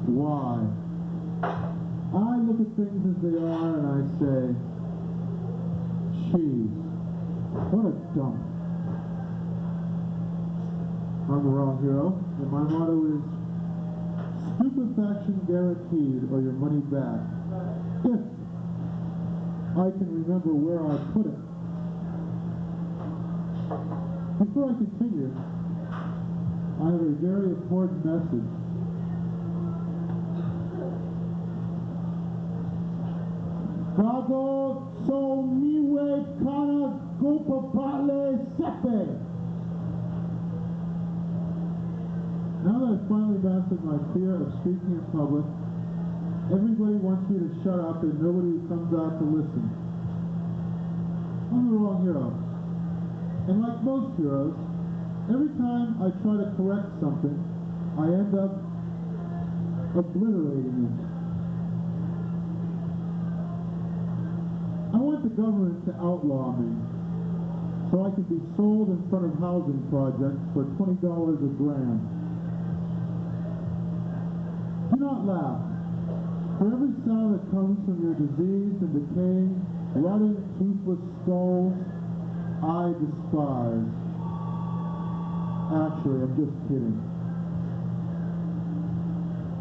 why? I look at things as they are and I say, geez, what a dump. I'm the wrong hero, and my motto is stupefaction guaranteed or your money back. If I can remember where I put it. Before I continue, I have a very important message. Kago so miwe kana gopapale sepe. Now that I've finally mastered my fear of speaking in public, everybody wants me to shut up and nobody comes out to listen. I'm the wrong hero. And like most heroes, every time I try to correct something, I end up obliterating it. I want the government to outlaw me so I can be sold in front of housing projects for $20 a gram. Do not laugh. For every sound that comes from your diseased and decaying, rotting, toothless skulls, I despise. Actually, I'm just kidding.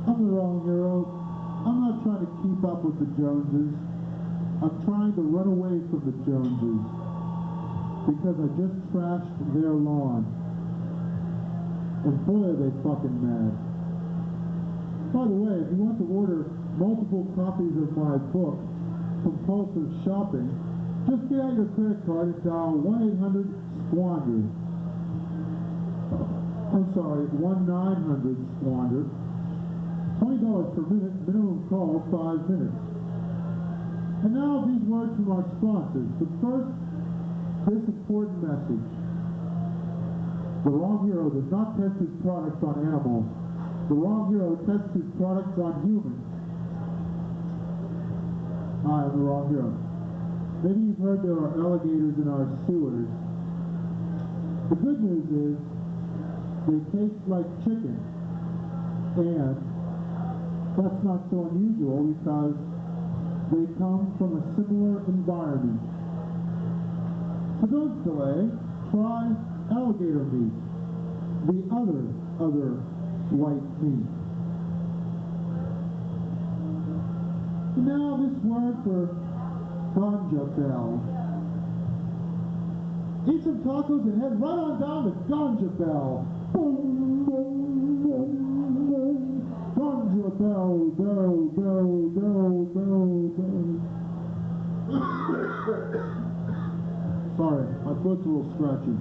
I'm the wrong hero. I'm not trying to keep up with the Joneses. I'm trying to run away from the Joneses. Because I just trashed their lawn. And boy, are they fucking mad. By the way, if you want to order multiple copies of my book, Compulsive Shopping, just get out your credit card and dial 1-800-SQUANDER. I'm sorry, 1-900-SQUANDER. $20 per minute, minimum call 5 minutes. And now these words from our sponsors. But first, this important message. The Wrong Hero does not test his products on animals. The Wrong Hero tests his products on humans. Hi, I'm the Wrong Hero. Maybe you've heard there are alligators in our sewers. The good news is they taste like chicken. And that's not so unusual because they come from a similar environment. So don't delay. Try alligator meat, the other white meat. And now this word for ganja bell. Eat some tacos and head right on down to Ganja Bell. Boom, boom, boom, boom. Ganja Bell, bell, bell, bell, bell, bell. Sorry, my throat's a little scratchy.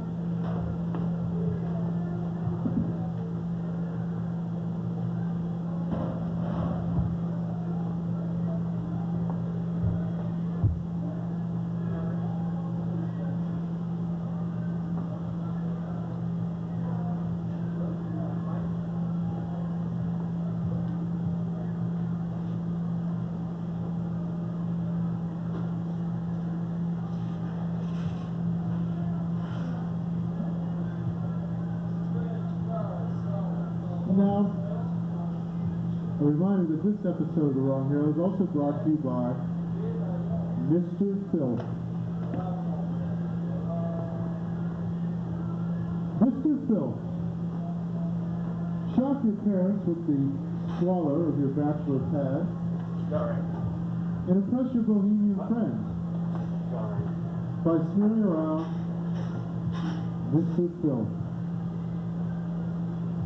Now, a reminder that this episode of The Wrong Hero is also brought to you by Mr. Phil. Mr. Phil, shock your parents with the squalor of your bachelor pad and impress your bohemian friends by smearing around Mr. Phil.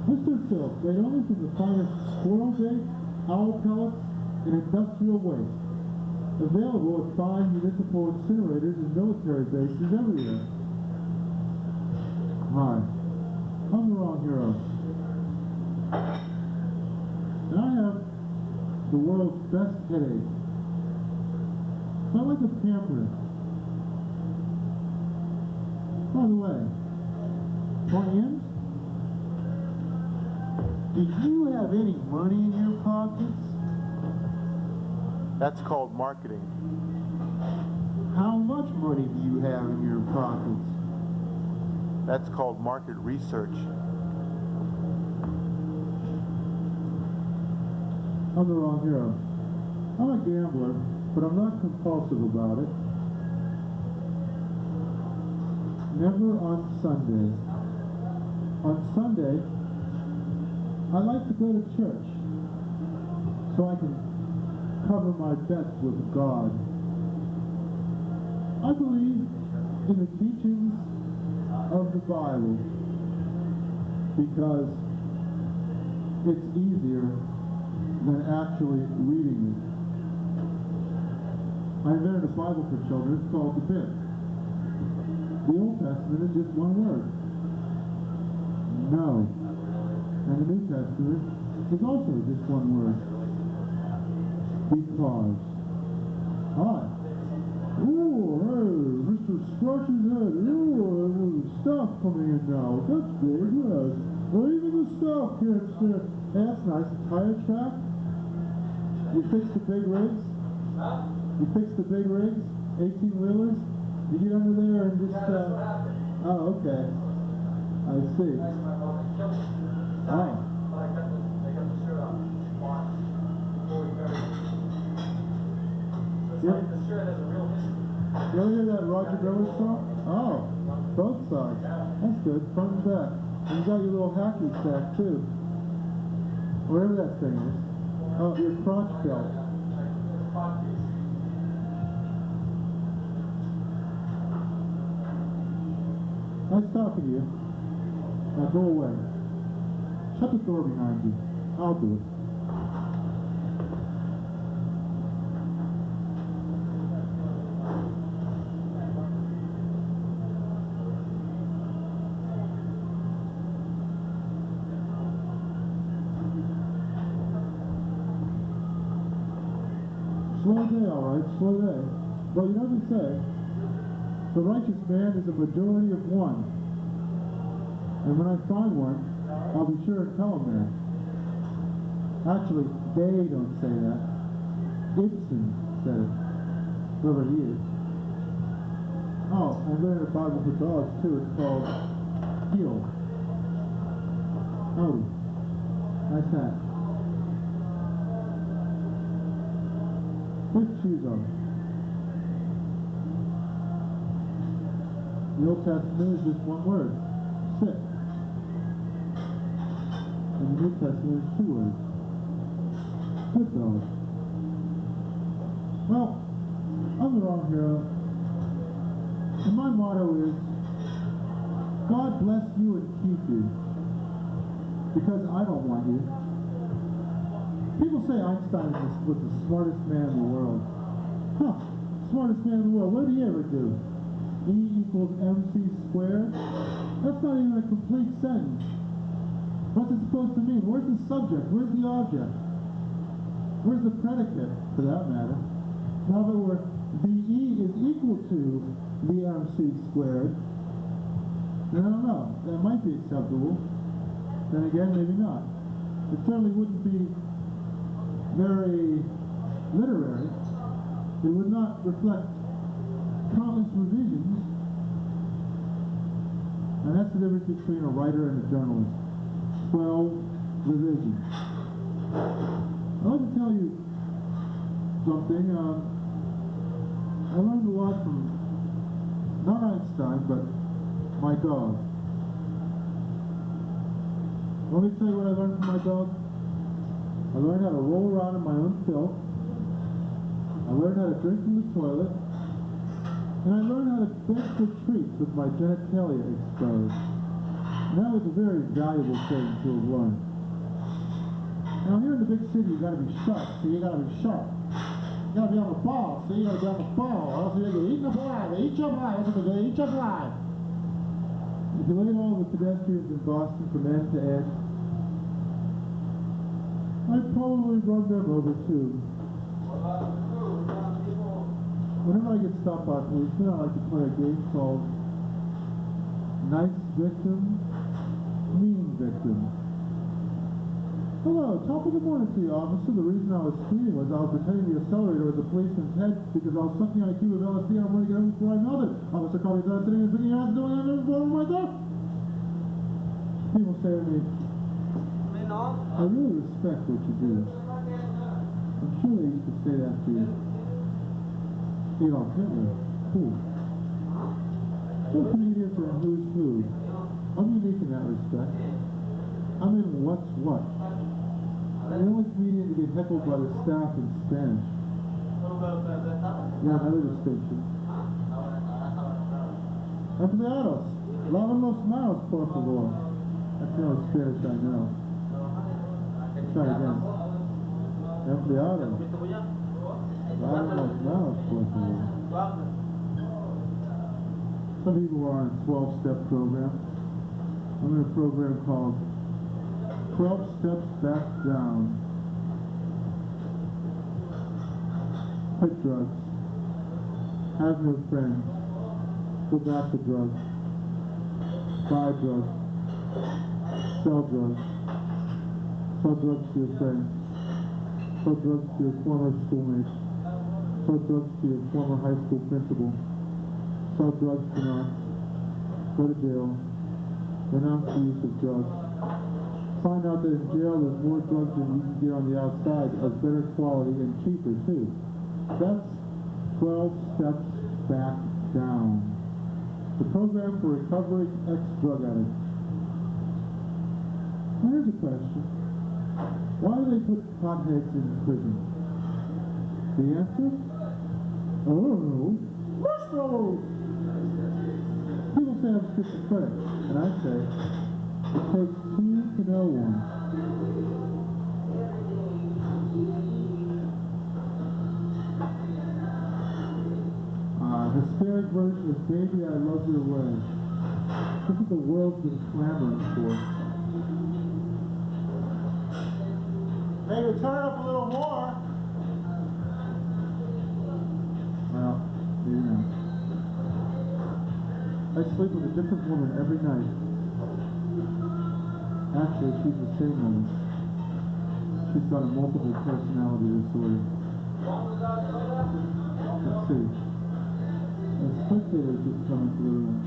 Mr. Phil, made only from the finest squirrel bait, owl pellets, and industrial waste. Available at 5 municipal incinerators and military bases everywhere. Hi, I'm the Wrong Hero. And I have the world's best headache. So I like to pamper it. By the way, plans? Do you have any money in your pockets? That's called marketing. How much money do you have in your pockets? That's called market research. I'm the Wrong Hero. I'm a gambler, but I'm not compulsive about it. Never on Sunday. On Sunday, I like to go to church so I can cover my bets with God. I believe in the teachings of the Bible because it's easier than actually reading it. I invented a Bible for children. It's called the Bit. The Old Testament is just one word. No. And the New Testament is also just one word. Because. Hi. Ooh, hey, Mr. Scratch's head. Ooh, there's stuff coming in now. That's good, yes. Well, even the stuff can't stand. Hey, that's nice. Tire track? You fix the big rigs? You fix the big rigs? 18-wheelers? You get under there and just, oh, okay. I see. Oh. I got the shirt off before we buried it. So it's like the shirt has a real history. You ever hear that Roger Miller song? Oh, both sides. That's good, front and back. And you got your little hacky sack too. Whatever that thing is. Oh, your crotch belt. Nice talking to you. Now go away. Shut the door behind you. I'll do it. Slow day, all right, slow day. Well, you know what they say, the righteous man is a majority of one. And when I find one, I'll be sure to tell him that. Actually, they don't say that. Ibsen said it. Whoever he is. Oh, I learned a Bible for dogs too. It's called Heel. Howdy. Nice hat. Put shoes on. The Old Testament is just one word. Sit. And the New Testament is 2 words. Good dog. Well, I'm the wrong hero. And my motto is, God bless you and keep you. Because I don't want you. People say Einstein was the smartest man in the world. Huh, smartest man in the world. What did he ever do? E equals mc squared? That's not even a complete sentence. What's it supposed to mean? Where's the subject? Where's the object? Where's the predicate, for that matter? Now that the E is equal to the mc squared, then I don't know. That might be acceptable. Then again, maybe not. It certainly wouldn't be very literary. It would not reflect countless revisions. And that's the difference between a writer and a journalist. 12 revisions. I'd like to tell you something. I learned a lot from, not Einstein, but my dog. Let me tell you what I learned from my dog. I learned how to roll around in my own filth. I learned how to drink from the toilet. And I learned how to beg for treats with my genitalia exposed. And that was a very valuable thing to have learned. Now here in the big city, you gotta be sharp. See, you gotta be sharp. You gotta be on the ball. See, you gotta be on the ball. Or else you're gonna eat the fly. They eat your fly. That's what they eat your fly. If you look at all the pedestrians in Boston from end to end, I'd probably run them over too. Whenever I get stopped by policemen, I like to play a game called Nice Victim, Mean Victim. Hello, top of the morning to you, officer. The reason I was speeding was I was pretending the accelerator was a policeman's head because I was sucking on a cube of LSD and I'm going to get him before I melted. Officer called me down sitting and picking your ass doing it over my door. People say to me, I really respect what you do. I'm sure they used to say that to you. Adolf Hitler. Cool. Some comedians are who's who. I'm unique in that respect. I'm in what's what. I'm the only comedian to get heckled by the staff in Spanish. Yeah, another distinction. Empleados, lavan los manos, por favor. That's the only Spanish I know. Let's try again. Empleados, lavan los manos, por favor. Some people are on a 12-step program. I'm in a program called 12 Steps Back Down. Quit drugs. Have no friends. Go back to drugs. Buy drugs. Sell drugs. Sell drugs to your friends. Sell drugs to your former schoolmates. Sell drugs to your former high school principal. Sell drugs to nuns. Go to jail. Renounce the use of drugs. Find out that in jail there's more drugs than you can get on the outside of better quality and cheaper too. That's 12 Steps Back Down. The program for recovering ex-drug addicts. Now here's a question. Why do they put potheads in prison? The answer? I don't know. Marshmallows! People say I'm schizophrenic, and I say, it takes 2 to know 1. Hysteric version of Baby I Love Your Way. This is what the world's been clamoring for. Maybe turn it up a little more. I sleep with a different woman every night. Actually, she's the same woman. She's got a multiple personality disorder. Let's see. A spectator just come into the room.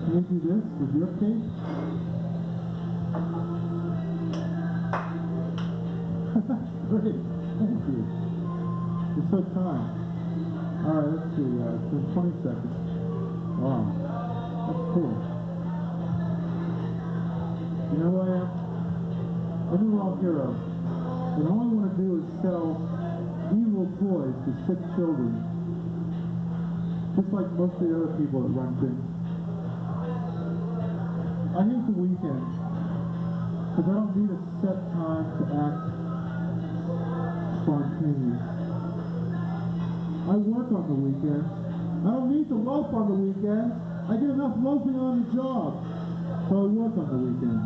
Can you do this with your case? Great, thank you. You're so kind. Alright, let's see, it's been 20 seconds. Wow, that's cool. You know who I am? I'm a raw hero. And all I want to do is sell evil toys to sick children. Just like most of the other people that run things. I hate the weekend. Because I don't need a set time to act spontaneous. I work on the weekends. I don't need to loaf on the weekends. I get enough loafing on the job. So I work on the weekends.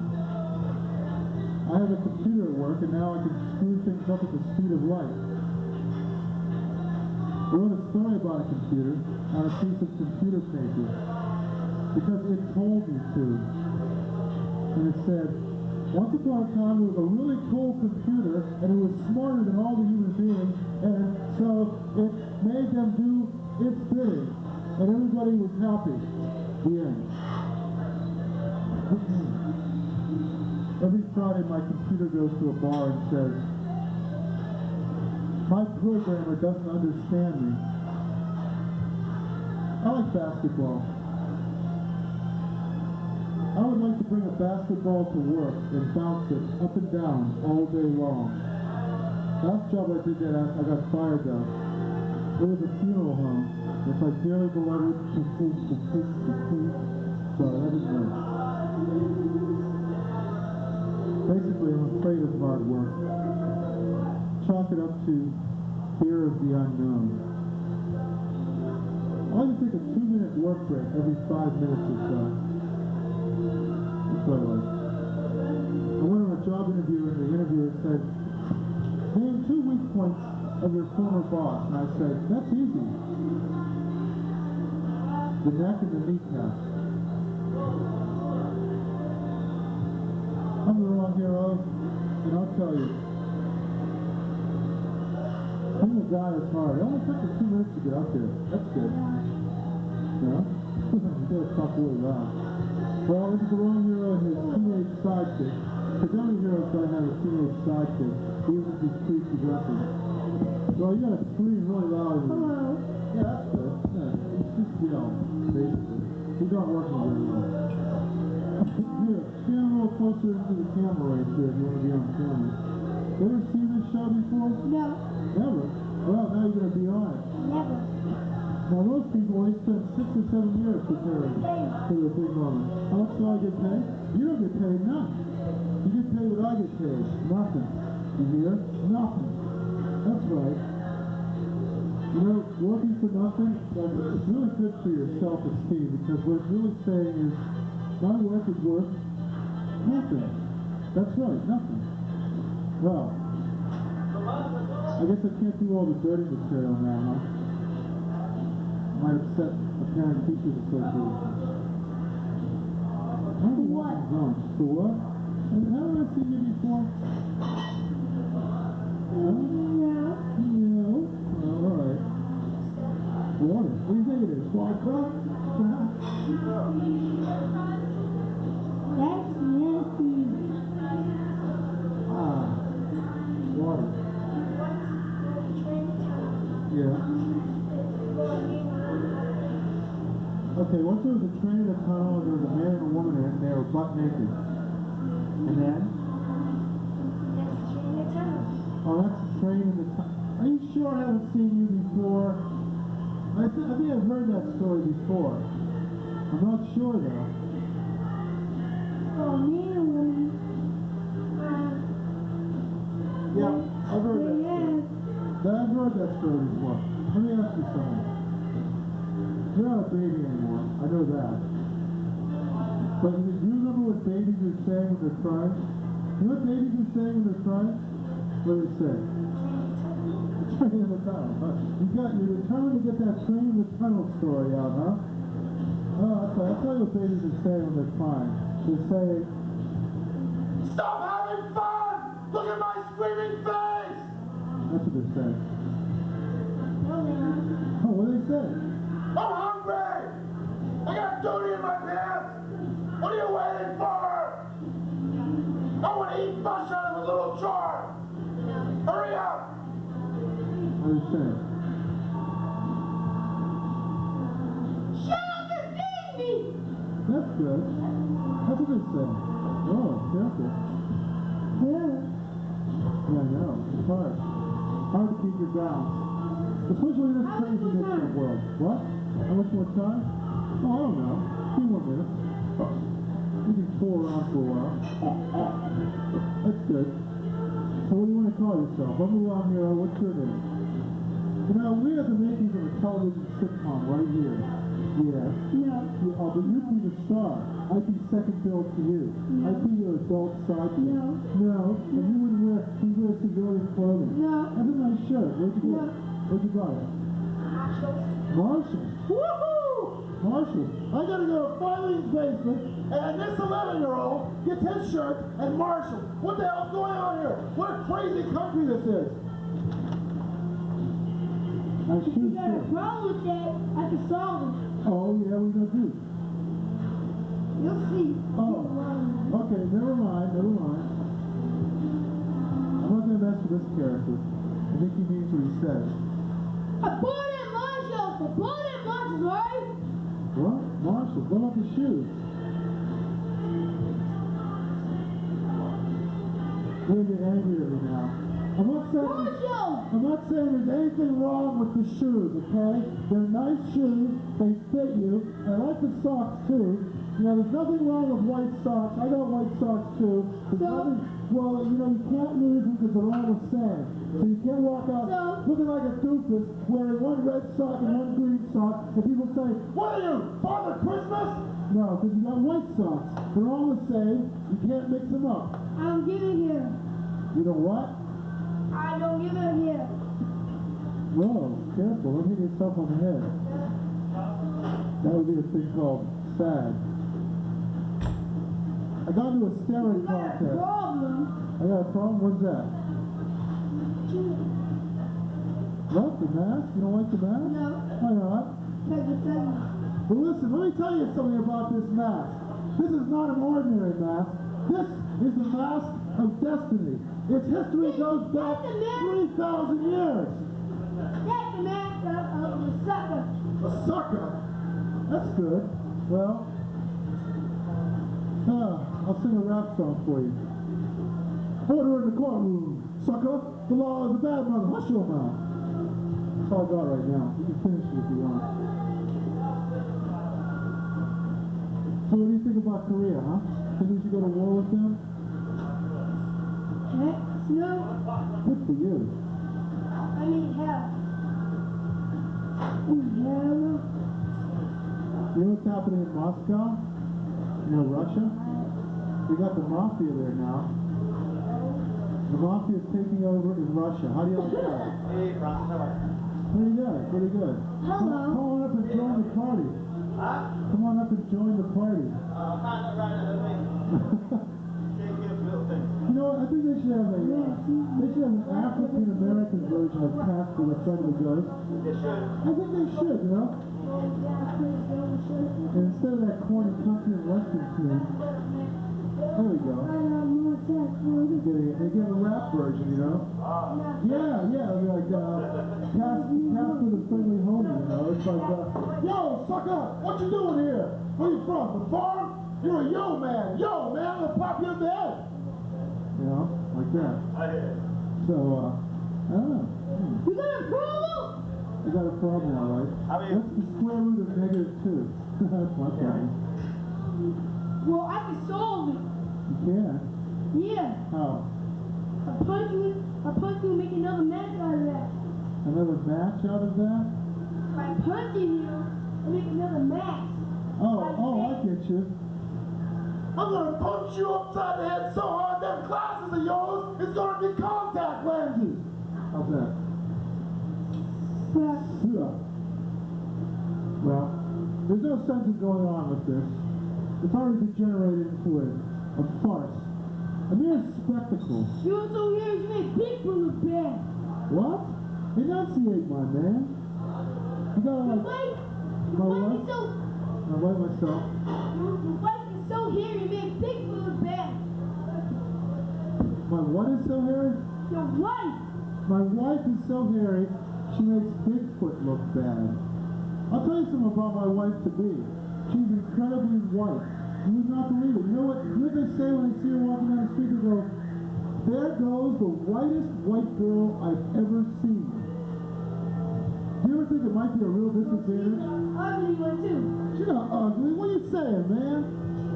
I have a computer at work and now I can screw things up at the speed of light. I wrote a story about a computer on a piece of computer paper because it told me to. And it said, once upon a time there was a really cool computer and it was smarter than all the human beings, and so it made them do its bidding and everybody was happy. The end. Every Friday my computer goes to a bar and says, my programmer doesn't understand me. I like basketball. I would like to bring a basketball to work and bounce it up and down all day long. Last job I did that, I got fired though. It was a funeral home. It's like dearly beloved, so that is nice. Basically, I'm afraid of hard work. Chalk it up to fear of the unknown. I like to take a 2-minute work break every 5 minutes or so. That's what I like. I went on a job interview and the interviewer said, name 2 weak points of your former boss. And I said, that's easy. The neck and the kneecap. I'm the wrong hero, and I'll tell you. Being a guy is hard. It only took me 2 minutes to get up here. That's good. Yeah? You gotta talk really loud. Well, this is the wrong hero and his teenage sidekick. Because every hero's gotta have a teenage sidekick, even if he's pre-progressive. Well, you gotta scream really loud. Hello. Yeah, that's good. Yeah, it's just, basically. He's not working very well. Here, stand a little closer into the camera right there if you want to be on camera. You ever seen this show before? No. Never? Well, now you're going to be on it. Never. Now, most people, they spend 6 or 7 years preparing for their big moment. How much do I get paid? You don't get paid nothing. You get paid what I get paid. Nothing. You hear? Nothing. That's right. You know, working for nothing, it's really good for your self-esteem because what it's really saying is, my work is worth nothing. That's right, nothing. Well, I guess I can't do all the dirty material now, huh? Might upset the Parent Teachers Association. For what? For what? Haven't I seen you before? No? No? Oh, alright. Water. What do you think it is? Fly cup? That's nasty. Water. Yeah. Okay, once there was a train in the tunnel, there was a man and a woman in it, and they were butt naked. And then? Oh, that's the train in the tunnel. Are you sure I haven't seen you before? I think I've heard that story before. I'm not sure though. Oh, man. Yeah, I've heard that story. I've heard that story before. Let me ask you something. You're not a baby anymore. I know that. But do you remember what babies are saying when they're crying? You know what babies are saying when they're crying? What do they say? The Train in the tunnel. Huh? You're determined to get that train in the tunnel story out, huh? Oh, I'll tell you what babies are saying when they're crying. They say, Stop having fun! Look at my screaming face! that's what they're saying. Oh, what do they say? I'm hungry! I got duty in my pants! What are you waiting for? I want to eat mush out of a little jar! Hurry up! What do they say? Shut up and feed me! That's good. That's what they say. Oh, careful. Yeah. Yeah, I know. It's hard. Hard to keep your balance. Especially in this crazy digital world. What? How much more time? Oh, I don't know. A few more minutes. You can fool around for a while. That's good. So what do you want to call yourself? I'm around here. What's your name? You know, we have the makings of a television sitcom right here. Yeah. No. Oh, but you'd be the star. I'd be second bill to you. No. I'd be your adult sidekick. No. No. And you wouldn't wear civilian clothing. No. That's a nice shirt. Where'd you get No. it? Where'd you buy it? Marshall. Woohoo! Marshall. I gotta go to Filene's basement, and this 11-year-old gets his shirt, and Marshall. What the hell's going on here? What a crazy country this is! Nice If you shoes, got a too. problem with that, I can solve it. Oh, yeah, we know too. You'll see. Oh. Okay, never mind. I'm not gonna mess with this character. I think he means what he says. I bought it at Marshall's. I bought it at Marshall's, right? What? Marshall, what about the shoes? You're gonna get angry at me now. I'm not saying there's anything wrong with the shoes, okay? They're nice shoes, they fit you, and I like the socks too. You know, there's nothing wrong with white socks. I got white socks too. There's nothing, well, you know, you can't lose them because they're all the same. So you can't walk out looking like a doofus, wearing one red sock and one green sock, and people say, What are you, Father Christmas? no, because you got white socks. They're all the same. You can't mix them up. I don't give it here. You know what? I don't give it here. Whoa, careful, don't hit yourself on the head. That would be a thing called sad. I got into a staring You got a contest. problem. I got a problem? What's that? What? The mask? You don't like the mask? No. Why not? But listen, let me tell you something about this mask. This is not an ordinary mask. This is the mask of destiny. Its history goes back 3,000 years. That's the mask of the sucker. A sucker? That's good. Well, I'll sing a rap song for you. Order in the courtroom, sucker. The law is a bad mother. Hush your mouth. That's all I got right now. You can finish it if you want. So what do you think about Korea, huh? Think we should go to war with them? Heck, no. Good for you. I need help. Help. You know what's happening in Moscow? You know, Russia? We got the mafia there now. The mafia is taking over in Russia. How do you like that? Hey, Francis, how are you? Pretty good, pretty good. Hello. Come on up and join the party. Huh? Come on up and join the party. Not right now, let me take care of the little thing. You know what? I think they should have an African American version of Casper the Friend of the Ghost. They should. I think they should, you know? And instead of that corny country and western tune, there we go. They get a rap version, you know? Yeah, it'll be like Casper the Friendly Homie, you know? It's like, yo, sucker, what you doing here? Where you from? The farm? You're a yo man, I'm gonna pop you in the head. You know, like that. I hear. So, I don't know. You got a problem? I got a problem, all right. I mean- What's the square root of -2? That's my problem. Well, I can solve it. You can. Yeah. How? I punch you and make another match out of that. Another match out of that? By punching you and make another match. Oh, I get you. I'm gonna punch you upside the head so hard them glasses of yours is gonna be contact lenses. How's that? Well, there's no sense in going on with this. It's already degenerated into a farce. A mere spectacle. You also hear you make people look bad. What? Enunciate, my man. You gotta like... My wife is so... My wife, myself. Your wife is so hairy, you make people look bad. My what is so hairy? Your wife. My wife is so hairy, she makes Bigfoot look bad. I'll tell you something about my wife to be. She's incredibly white. You would not believe it. You know what they say when they see her walking down the street? They go, there goes the whitest white girl I've ever seen. Do you ever think it might be a real disadvantage? Ugly one too. She's not ugly. What are you saying, man?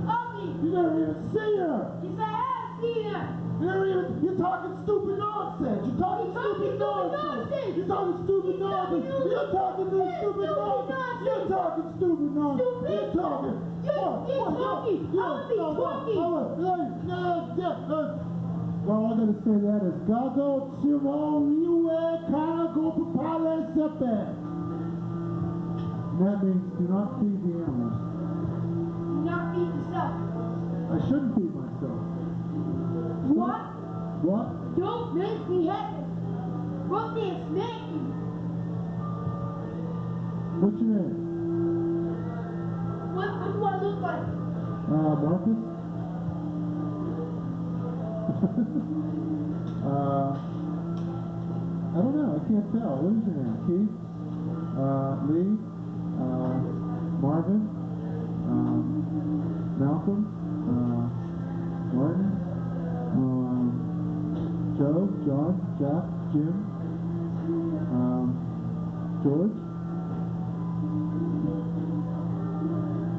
Ugly. You never even see her. Yes, I have seen her. You're talking stupid nonsense. You're talking stupid nonsense. You're talking stupid nonsense. You're talking stupid nonsense. You're talking stupid nonsense. You're talking. Well, all I'm gonna say that is Gago Timo Riue Kanago Papale Sepe. That means do not feed the animals. Do not feed yourself. I shouldn't feed myself. What? What? Don't make me happy. Rub me and smack me. What's your name? What do I look like? Marcus? I don't know. I can't tell. What is your name? Keith? Lee? Marvin? Malcolm? Martin? Joe? John? Jack? Jim? George?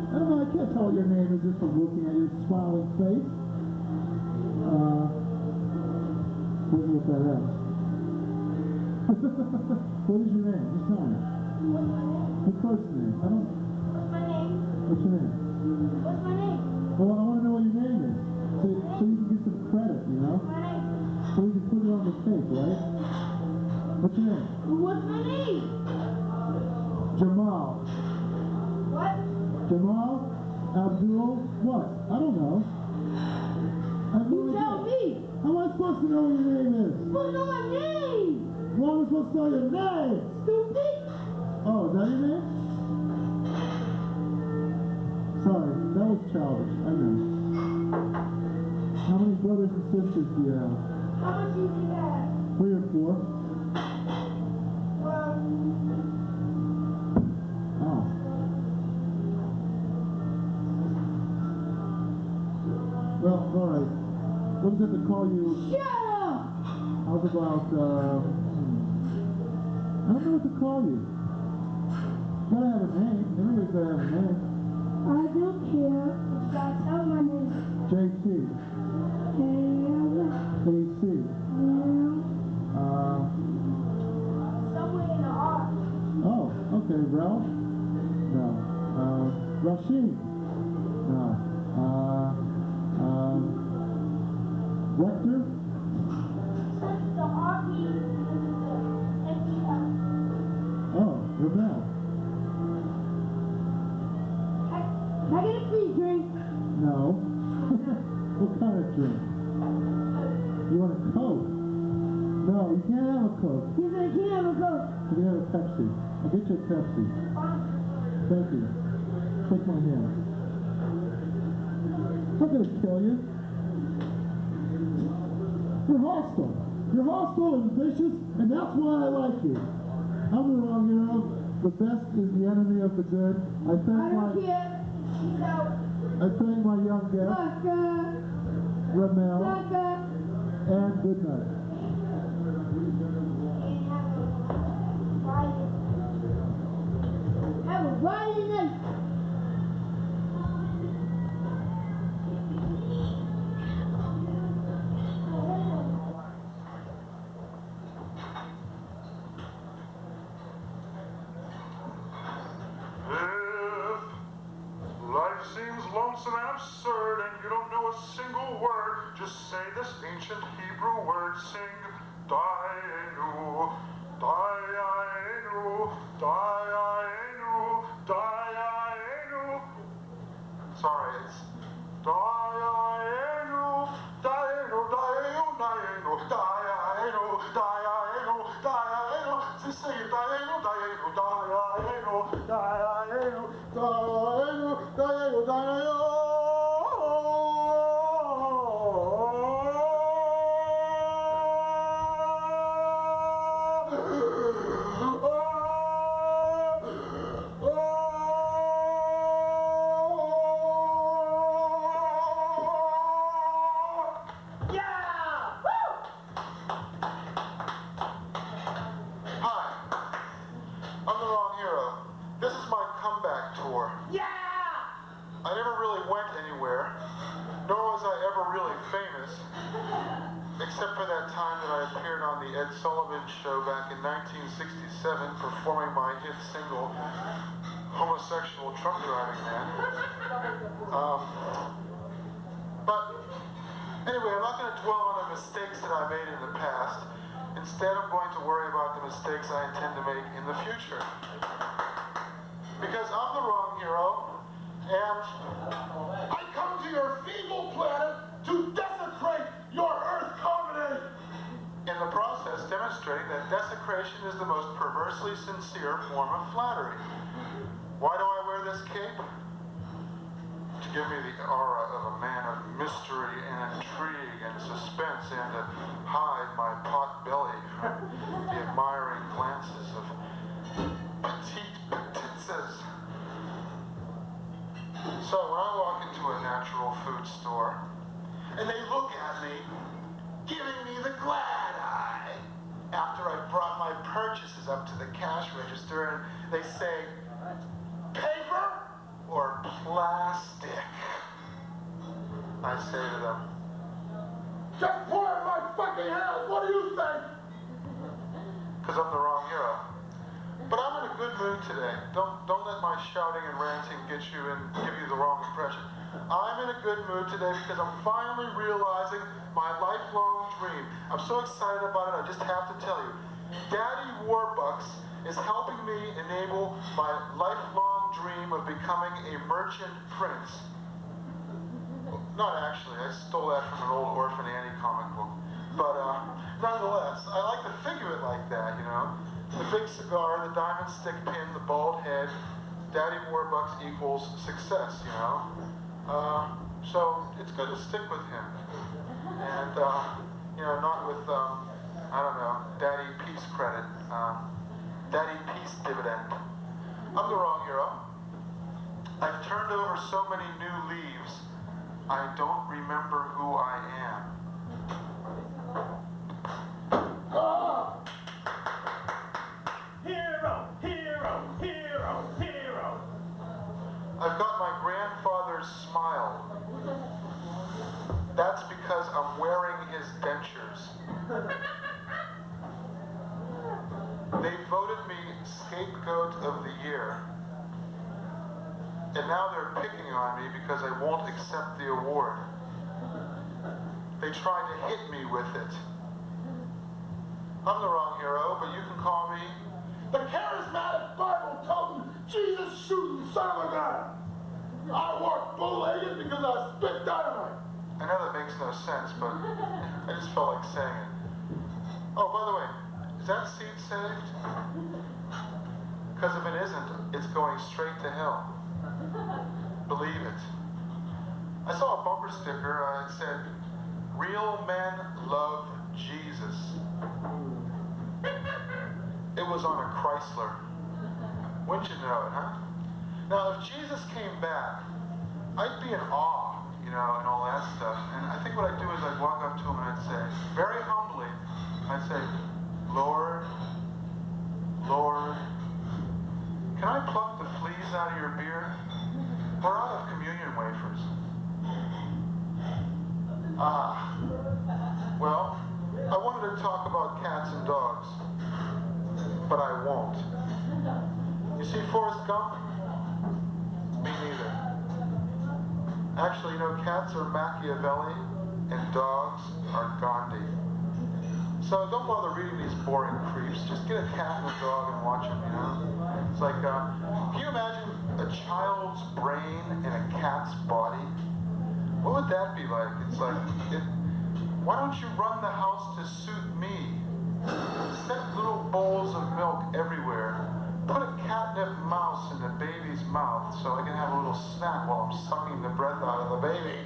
I don't know, I can't tell what your name is just from looking at your smiling face. Where's with that S? What is your name? Just tell me. What's my name? Your first name. I don't... What's my name? What's your name? What's my name? Well, I want to know what your name is. So you can get some credit, you know? My name. So you can put it on the tape, right? What's your name? What's my name? Jamal. What? Jamal? Abdul? What? I don't know. I have no You tell idea. me. How am I supposed to know what your name is? What's my name? Why am I supposed to know your name? Stupid. Oh, is that your name? Sorry, that was childish. I know. How many brothers and sisters do you have? How much do you think I have? 3 or 4? Oh. Well, all right. What is it to call you? Shut up! How's about, I don't know what to call you. You gotta have a name. Everybody's gotta have a name. I don't care. You gotta tell my name. JC. AC. Somewhere in the heart. Oh, okay. Ralph? No. Rashid? No. Rector? Such the heartbeat and the Oh, Rebel. I get a free drink. No. What kind of drink? You want a Coke? No, you can't have a Coke. Yes, I can have a Coke. You can have a Pepsi. I'll get you a Pepsi. Thank you. Take my hand. I'm not gonna kill you. You're hostile. You're hostile and vicious, and that's why I like you. I'm the wrong hero. The best is the enemy of the good. I I thank don't care. She's out. I thank my young guest, Sucker. Ramel, Sucker. and good night. Have a riot night. If life seems lonesome and absurd and you don't know a single word, just say this ancient Hebrew word. Sing, Dayenu, Dayenu. sorry, it's Diano, Diano, Diano, Diano, Diano, Diano, Diano. Just sing it, Diano, Diano, Diano, Diano, Diano, Diano, Diano. I never really went anywhere, nor was I ever really famous, except for that time that I appeared on the Ed Sullivan Show back in 1967 performing my hit single, Homosexual Truck Driving Man. But anyway, I'm not going to dwell on the mistakes that I made in the past. Instead, I'm going to worry about the mistakes I intend to make in the future. Because I'm the wrong hero, and I come to your feeble planet to desecrate your Earth colony. in the process demonstrating that desecration is the most perversely sincere form of flattery. Why do I wear this cape? To give me the aura of a man of mystery and intrigue and suspense, and to hide my pot belly from the admiring glances of petite petites. So when I walk into a natural food store, and they look at me, giving me the glad eye, after I've brought my purchases up to the cash register, and they say, paper or plastic? I say to them, Just pour it in my fucking hands. What do you think? because I'm the wrong hero. But I'm in a good mood today. Don't let my shouting and ranting get you and give you the wrong impression. I'm in a good mood today because I'm finally realizing my lifelong dream. I'm so excited about it, I just have to tell you. Daddy Warbucks is helping me enable my lifelong dream of becoming a merchant prince. Not actually, I stole that from an old Orphan Annie comic book. But nonetheless, I like to figure it like that, you know? The big cigar, the diamond stick pin, the bald head, Daddy Warbucks equals success, you know? So it's good to stick with him. And, you know, not with, I don't know, Daddy Peace credit, Daddy Peace dividend. I'm the wrong hero. I've turned over so many new leaves, I don't remember who I am. Hero, hero, hero, hero. I've got my grandfather's smile. That's because I'm wearing his dentures. They voted me scapegoat of the year. And now they're picking on me because I won't accept the award. They tried to hit me with it. I'm the wrong hero, but you can call me The charismatic Bible-toting, Jesus-shooting son of a gun. I walk bull-legged because I spit dynamite. I know that makes no sense, but I just felt like saying it. Oh, by the way, is that seat saved? Because if it isn't, it's going straight to hell. Believe it. I saw a bumper sticker, it said, "Real men love Jesus." It was on a Chrysler. Wouldn't you know it, huh? Now, if Jesus came back, I'd be in awe, you know, and all that stuff. And I think what I'd do is I'd walk up to him and I'd say, very humbly, I'd say, Lord, Lord, can I pluck the fleas out of your beer? We're out of communion wafers. Well, I wanted to talk about cats and dogs, but I won't. You see Forrest Gump? Me neither. Actually, you know, cats are Machiavelli and dogs are Gandhi. So don't bother reading these boring creeps. Just get a cat and a dog and watch them, you know? It's like, can you imagine a child's brain in a cat's body, what would that be like? It's like, why don't you run the house to suit me? Set little bowls of milk everywhere. Put a catnip mouse in the baby's mouth so I can have a little snack while I'm sucking the breath out of the baby.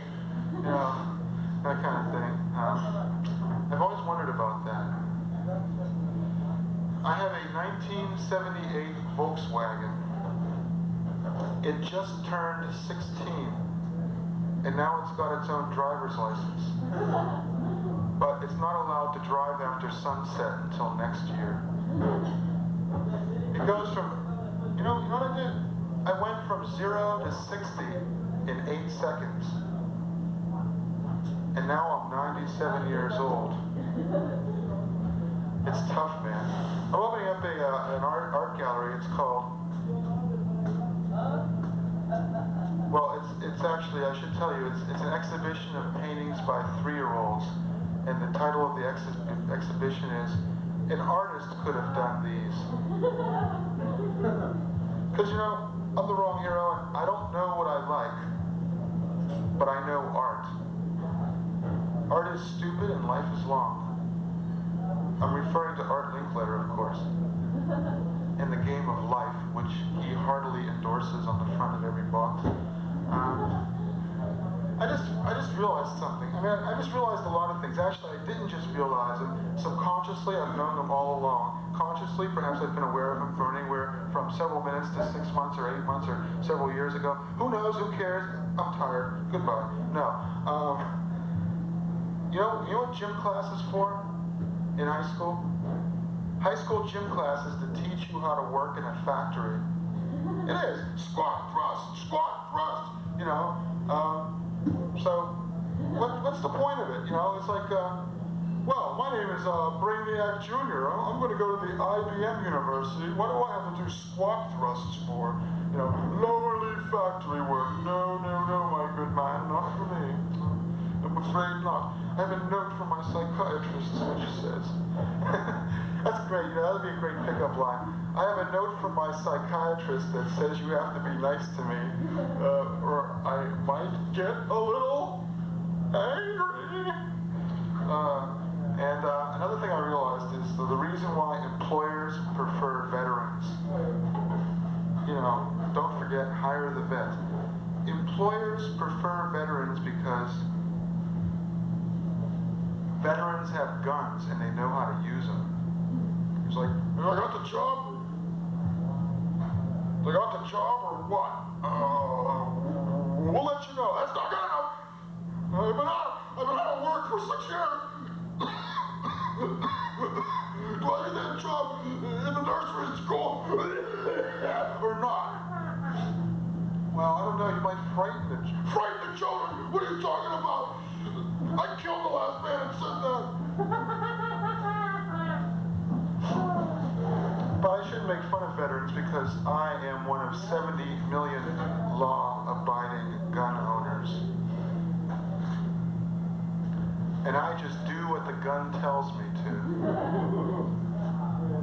You know, that kind of thing. I've always wondered about that. I have a 1978 Volkswagen. It just turned 16, and now it's got its own driver's license. But it's not allowed to drive after sunset until next year. It goes from, you know what I did? I went from 0 to 60 in 8 seconds. And now I'm 97 years old. It's tough, man. I'm opening up an art gallery. It's called, well, it's actually, I should tell you, it's an exhibition of paintings by 3-year-olds. And the title of the exhibition is, An Artist Could Have Done These. Because, you know, I'm the wrong hero, and I don't know what I like, but I know art. Art is stupid and life is long. I'm referring to Art Linkletter, of course, in The Game of Life, which he heartily endorses on the front of every box. I just realized something. I mean, I just realized a lot of things. Actually, I didn't just realize them. Subconsciously, I've known them all along. Consciously, perhaps I've been aware of them for anywhere from several minutes to 6 months or 8 months or several years ago. Who knows? Who cares? I'm tired. Goodbye. No. You know what gym class is for in high school? High school gym class is to teach you how to work in a factory. It is. Squat, thrust, you know. So, what's the point of it? You know, it's like, well, my name is Brainiac Jr. I'm going to go to the IBM University. What do I have to do squat thrusts for? You know, lower leaf factory work. No, my good man, not for me. I'm afraid not. I have a note from my psychiatrist, which says. That's great, you know, that'd be a great pickup line. I have a note from my psychiatrist that says you have to be nice to me, or I might get a little angry. And another thing I realized is the reason why employers prefer veterans. You know, don't forget, hire the vet. Employers prefer veterans because veterans have guns and they know how to use them. It's like, I got the job. They got the job or what? We'll let you know. That's not good enough. I've been out of work for 6 years. Do I get that job in the nursery school or not? Well, I don't know. You might frighten the children. What are you talking about? I killed the last man and said that. But I shouldn't make fun of veterans because I am one of 70 million law-abiding gun owners. And I just do what the gun tells me to.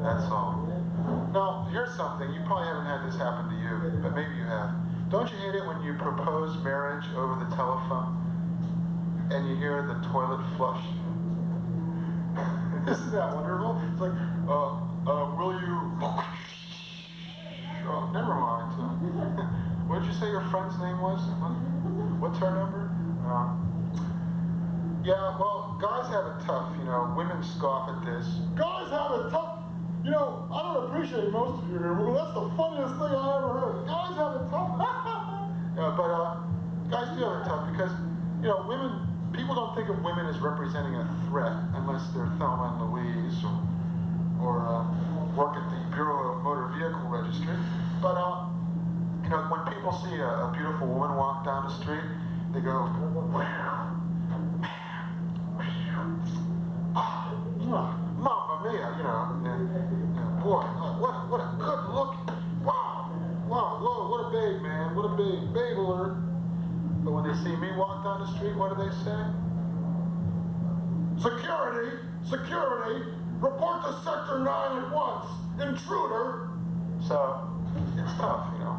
That's all. Now, here's something. You probably haven't had this happen to you, but maybe you have. Don't you hate it when you propose marriage over the telephone and you hear the toilet flush? Isn't that wonderful? It's like, will you... Oh, never mind. What did you say your friend's name was? What's her number? Yeah, well, guys have it tough, you know. Women scoff at this. Guys have it tough. You know, I don't appreciate most of you here, but that's the funniest thing I ever heard. Guys have it tough. Yeah, but guys do have it tough because, you know, people don't think of women as representing a threat unless they're Thelma and Louise or work at the Bureau of Motor Vehicle Registry. But, you know, when people see a beautiful woman walk down the street, they go, wow, Mamma mia, you know, and boy, what a good look. Wow, what a babe, man, what a babe alert. But when they see me walk down the street, what do they say? Security, report to Sector 9 at once, intruder. So, it's tough, you know.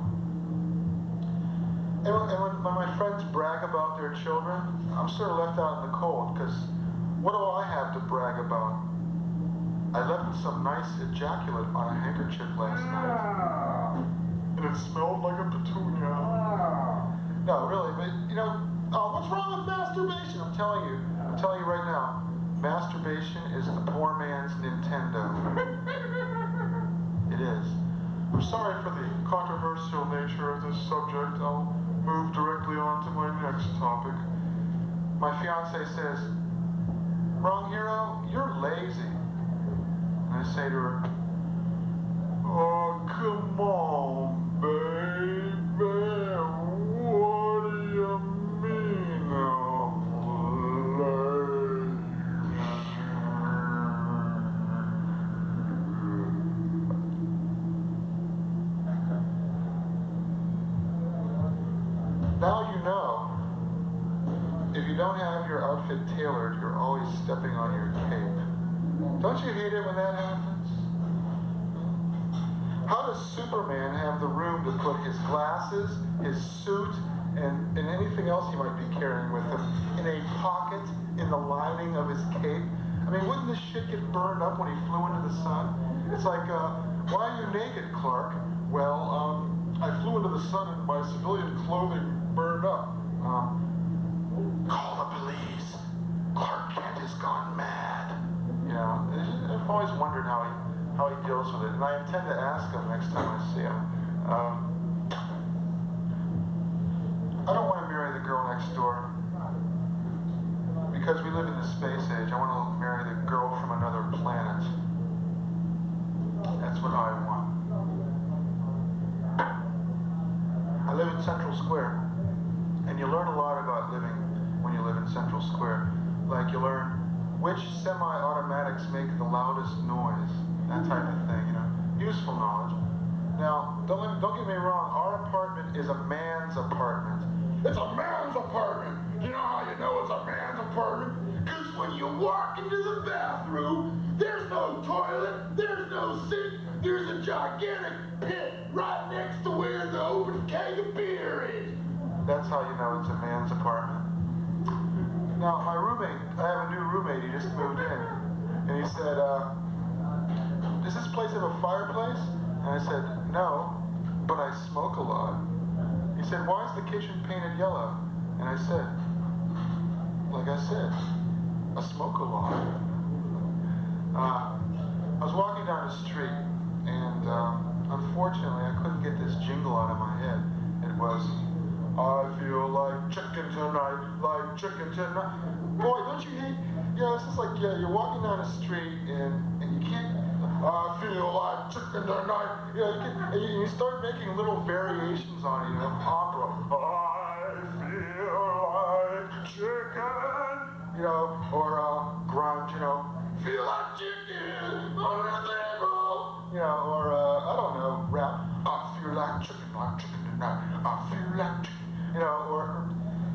And when my friends brag about their children, I'm sort of left out in the cold, because what do I have to brag about? I left some nice ejaculate on a handkerchief last night. And it smelled like a petunia. No, really, but you know, what's wrong with masturbation? I'm telling you right now, masturbation is the poor man's Nintendo. It is. I'm sorry for the controversial nature of this subject. I'll move directly on to my next topic. My fiance says, "Wrong hero, you're lazy." And I say to her, "Oh, come on, baby. What do you mean I'm lazy?" Now you know, if you don't have your outfit tailored, you're always stepping on your cape. Don't you hate it when that happens? How does Superman have the room to put his glasses, his suit, and anything else he might be carrying with him in a pocket in the lining of his cape? I mean, wouldn't this shit get burned up when he flew into the sun? It's like, why are you naked, Clark? Well, I flew into the sun and my civilian clothing burned up. Call the police. Clark Kent has gone mad. You know, I've always wondered how he deals with it, and I intend to ask him next time I see him. I don't want to marry the girl next door because we live in the space age. I want to marry the girl from another planet. That's what I want. I live in Central Square, and you learn a lot about living when you live in Central Square. Like you learn which semi-automatics make the loudest noise, that type of thing, you know, useful knowledge. Now, don't get me wrong, our apartment is a man's apartment. It's a man's apartment. You know how you know it's a man's apartment? Because when you walk into the bathroom, there's no toilet, there's no sink, there's a gigantic pit right next to where the open keg of beer is. That's how you know it's a man's apartment. Now, my roommate, I have a new roommate, he just moved in, and he said, "Does this place have a fireplace?" And I said, "No, but I smoke a lot." He said, "Why is the kitchen painted yellow?" And I said, like I said, I smoke a lot. I was walking down the street, and unfortunately, I couldn't get this jingle out of my head. It was, "I feel like chicken tonight, like chicken tonight." Boy, don't you hate, you know, it's just like, you're walking down the street and you can't, "I feel like chicken tonight." You know, and you start making little variations on it, you know, opera. "I feel like chicken," you know, or grunge, you know, "Feel like chicken on the table," you know, or, I don't know, rap. "I feel like chicken tonight, I feel like chicken." You know, or,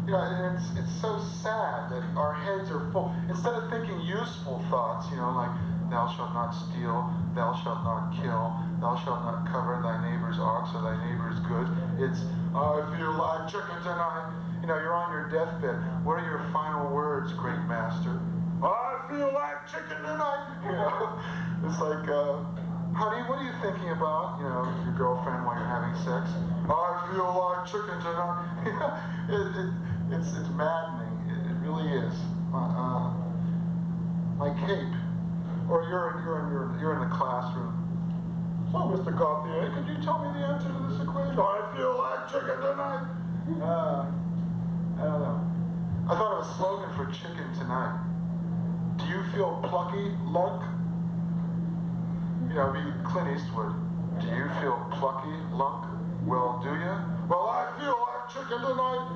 you know, and it's so sad that our heads are full. Instead of thinking useful thoughts, you know, like, "Thou shalt not steal, thou shalt not kill, thou shalt not cover thy neighbor's ox or thy neighbor's goods," it's, "I feel like chicken tonight." You know, you're on your deathbed. What are your final words, great master? "I feel like chicken tonight." You know, it's like, "Honey, what are you thinking about?" You know, your girlfriend while you're having sex. "I feel like chicken tonight." It's maddening. It really is. My cape. Or you're in the classroom. "So, Mr. Gauthier, could you tell me the answer to this equation?" "I feel like chicken tonight." I don't know. I thought of a slogan for chicken tonight. "Do you feel plucky, lunk?" You know, be Clint Eastwood. "Do you feel plucky, lunk? Well, do you?" "Well, I feel like chicken tonight."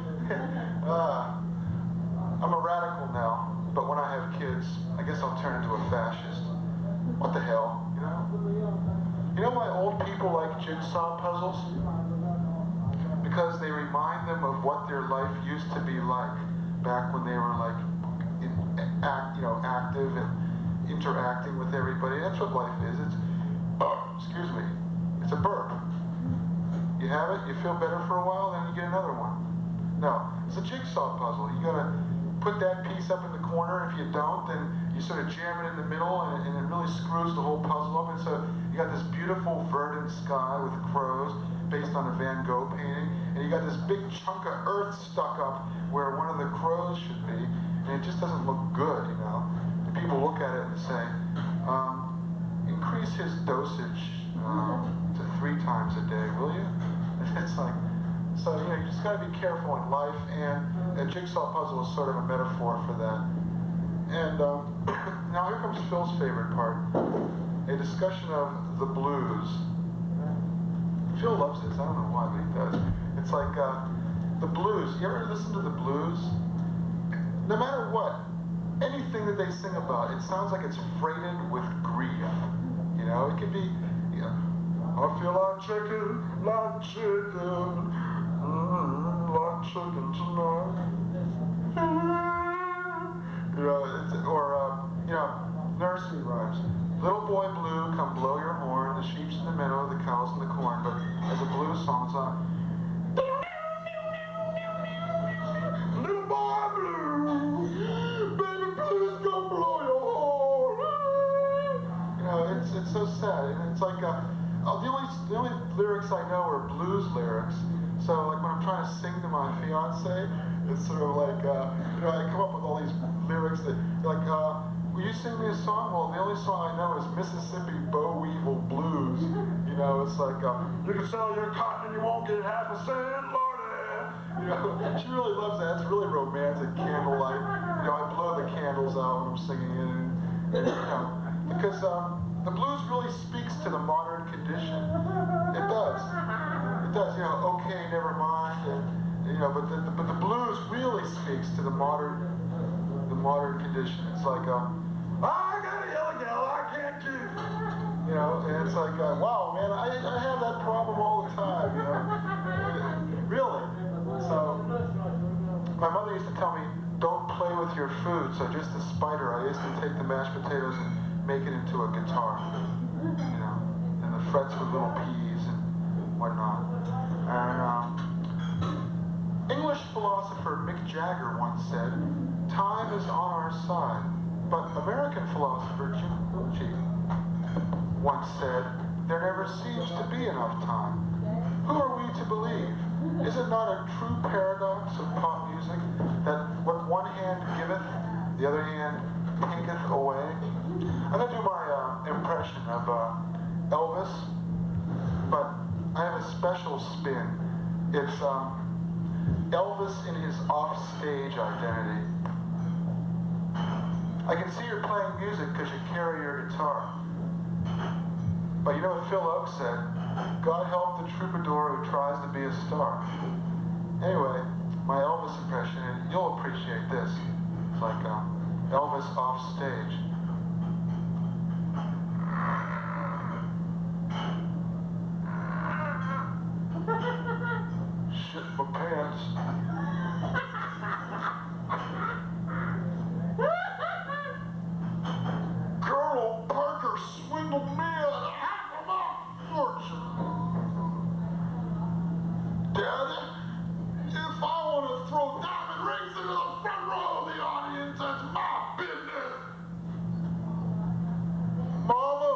I'm a radical now, but when I have kids, I guess I'll turn into a fascist. What the hell, you know? You know why old people like jigsaw puzzles? Because they remind them of what their life used to be like back when they were like active and interacting with everybody. That's what life is. It's, excuse me, it's a burp. You have it, you feel better for a while, then you get another one. No, it's a jigsaw puzzle. You gotta put that piece up in the corner. If you don't, then you sort of jam it in the middle, and it really screws the whole puzzle up. And so you got this beautiful verdant sky with crows based on a Van Gogh painting, and you got this big chunk of earth stuck up where one of the crows should be, and it just doesn't look good, you know. And people look at it and say, increase his dosage to 3 times a day, will you? And it's like, so you know, you just got to be careful in life, and a jigsaw puzzle is sort of a metaphor for that. And now here comes Phil's favorite part, a discussion of the blues. Phil loves this, I don't know why, but he does. It's like the blues. You ever listen to the blues? No matter what, anything that they sing about, it sounds like it's freighted with grief. You know, it can be, you know, I feel like chicken tonight. You know, you know, nursery rhymes. Little boy blue, come blow your horn. The sheep's in the meadow, the cow's in the corn. But as a blues song, it's like, little boy blue, baby blues, come blow your horn. You know, it's so sad. And it's like the only lyrics I know are blues lyrics. So like when I'm trying to sing to my fiance, it's sort of like you know, I come up with all these lyrics that like, will you sing me a song? Well, the only song I know is Mississippi Boll Weevil Blues. You know, it's like you can sell your cotton and you won't get half a cent, Lordy. You know, she really loves that. It's really romantic, candlelight. You know, I blow the candles out when I'm singing it, and you know, because the blues really speaks to the modern condition. It does. It does. You know, okay, never mind, and you know, but the blues really speaks to the modern condition. It's like I got a yellow gal I can't keep. You know, and it's like wow, man, I have that problem all the time. You know, really. So my mother used to tell me, don't play with your food. So just to spite her, I used to take the mashed potatoes and make it into a guitar. You know, and the frets with little peas and whatnot. And English philosopher Mick Jagger once said, time is on our side. But American philosopher Jim Croce once said, there never seems to be enough time. Who are we to believe? Is it not a true paradox of pop music that what one hand giveth, the other hand taketh away? I'm going to do my impression of Elvis, but I have a special spin. It's Elvis in his offstage identity. I can see you're playing music because you carry your guitar. But you know what Phil Oakes said? God help the troubadour who tries to be a star. Anyway, my Elvis impression, and you'll appreciate this. It's like Elvis off stage. Shit my pants. Colonel Parker swindled me out of half of my fortune. Daddy, if I want to throw diamond rings into the front row of the audience, that's my business. Mama,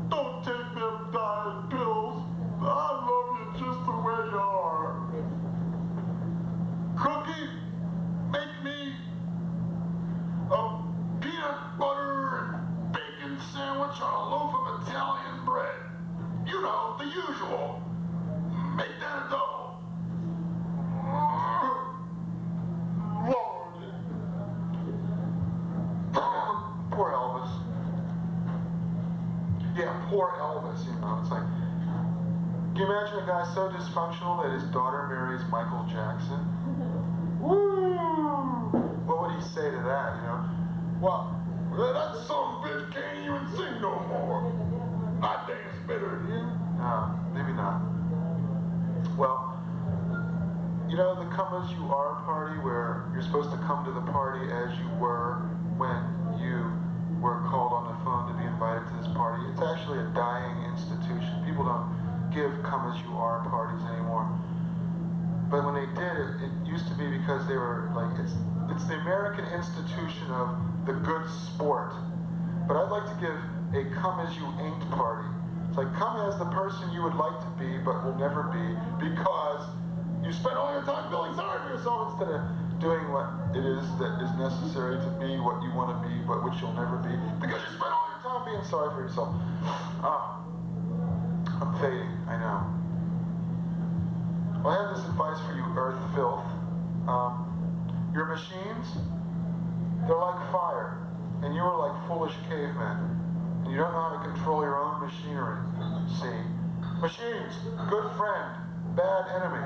don't take them diet pills. I love you just the way you are. Cookie, make me a peanut butter and bacon sandwich on a loaf of Italian bread. You know, the usual. Make that a double. Lord. Poor Elvis. Yeah, poor Elvis, you know, it's like, can you imagine a guy so dysfunctional that his daughter marries Michael Jackson? Woo! What would he say to that, you know? Well, that son bitch can't even sing no more. I dance better than you. No, maybe not. Well, you know the Come As You Are party where you're supposed to come to the party as you were when you were called on the phone to be invited to this party? It's actually a dying institution. People don't give come-as-you-are parties anymore. But when they did, it used to be because they were like, it's the American institution of the good sport. But I'd like to give a come-as-you-ain't party. It's like, come as the person you would like to be, but will never be, because you spent all your time feeling sorry for yourself instead of doing what it is that is necessary to be what you want to be, but which you'll never be, because you spent all your time being sorry for yourself. I'm fading, I know. Well, I have this advice for you, Earth Filth. Your machines, they're like fire, and you are like foolish cavemen, and you don't know how to control your own machinery. See? Machines, good friend, bad enemy.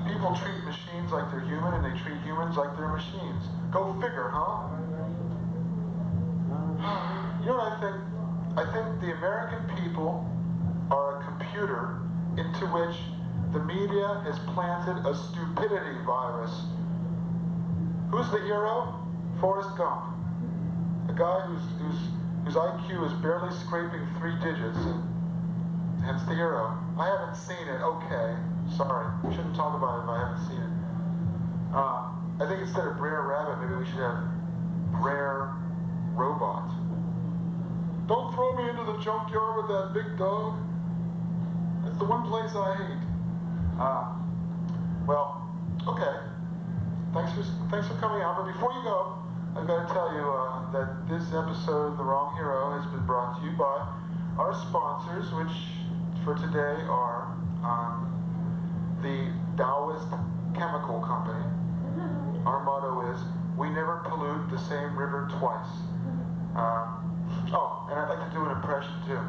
People treat machines like they're human, and they treat humans like they're machines. Go figure, huh? You know what I think? I think the American people are a computer into which the media has planted a stupidity virus. Who's the hero? Forrest Gump. A guy whose IQ is barely scraping 3 digits, and hence the hero. I haven't seen it, okay. Sorry. We shouldn't talk about it if I haven't seen it. I think instead of Brer Rabbit, maybe we should have Brer Robot. Don't throw me into the junkyard with that big dog. It's the one place I hate. Well, okay. Thanks for coming out. But before you go, I've got to tell you that this episode of The Wrong Hero has been brought to you by our sponsors, which for today are the Taoist Chemical Company. Our motto is, we never pollute the same river twice. Oh, and I'd like to do an impression too.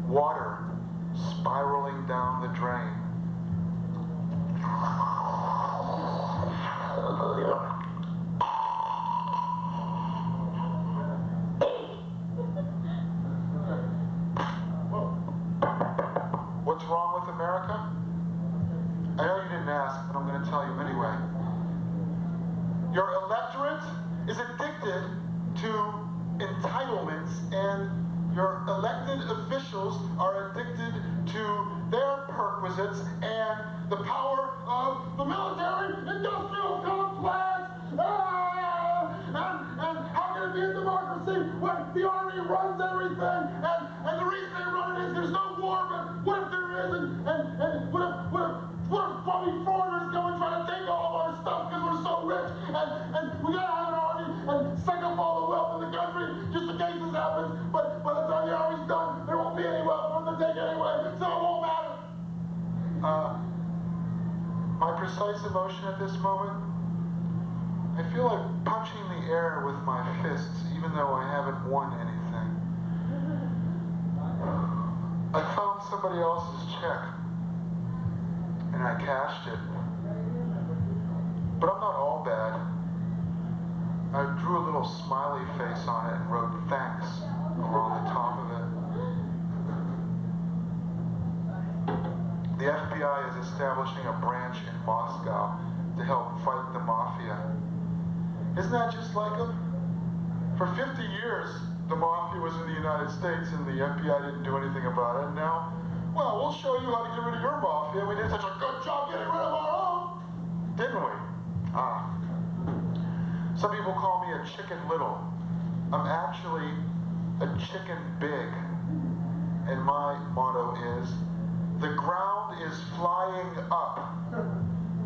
Water spiraling down the drain. What's wrong with America? I know you didn't ask, but I'm going to tell you anyway. Your electorate is addicted to entitlements, and your elected officials are addicted to their perquisites and the power of the military-industrial complex. And how can it be a democracy when the army runs everything? And the reason they run it is there's no war, but what if there is? And what if probably foreigners come and try to take all of our stuff because we're so rich? And we gotta have an army and suck up all the wealth in the country just in case this happens. But by the time the army's done, there won't be any wealth for them to take anyway, so it won't matter. My precise emotion at this moment, I feel like punching the air with my fists, even though I haven't won anything. I found somebody else's check, and I cashed it. But I'm not all bad. I drew a little smiley face on it and wrote thanks along the top of it. The FBI is establishing a branch in Moscow to help fight the mafia. Isn't that just like them? For 50 years, the mafia was in the United States and the FBI didn't do anything about it. And now, well, we'll show you how to get rid of your mafia. We did such a good job getting rid of our own, didn't we? Some people call me a chicken little. I'm actually a chicken big. And my motto is, the ground is flying up,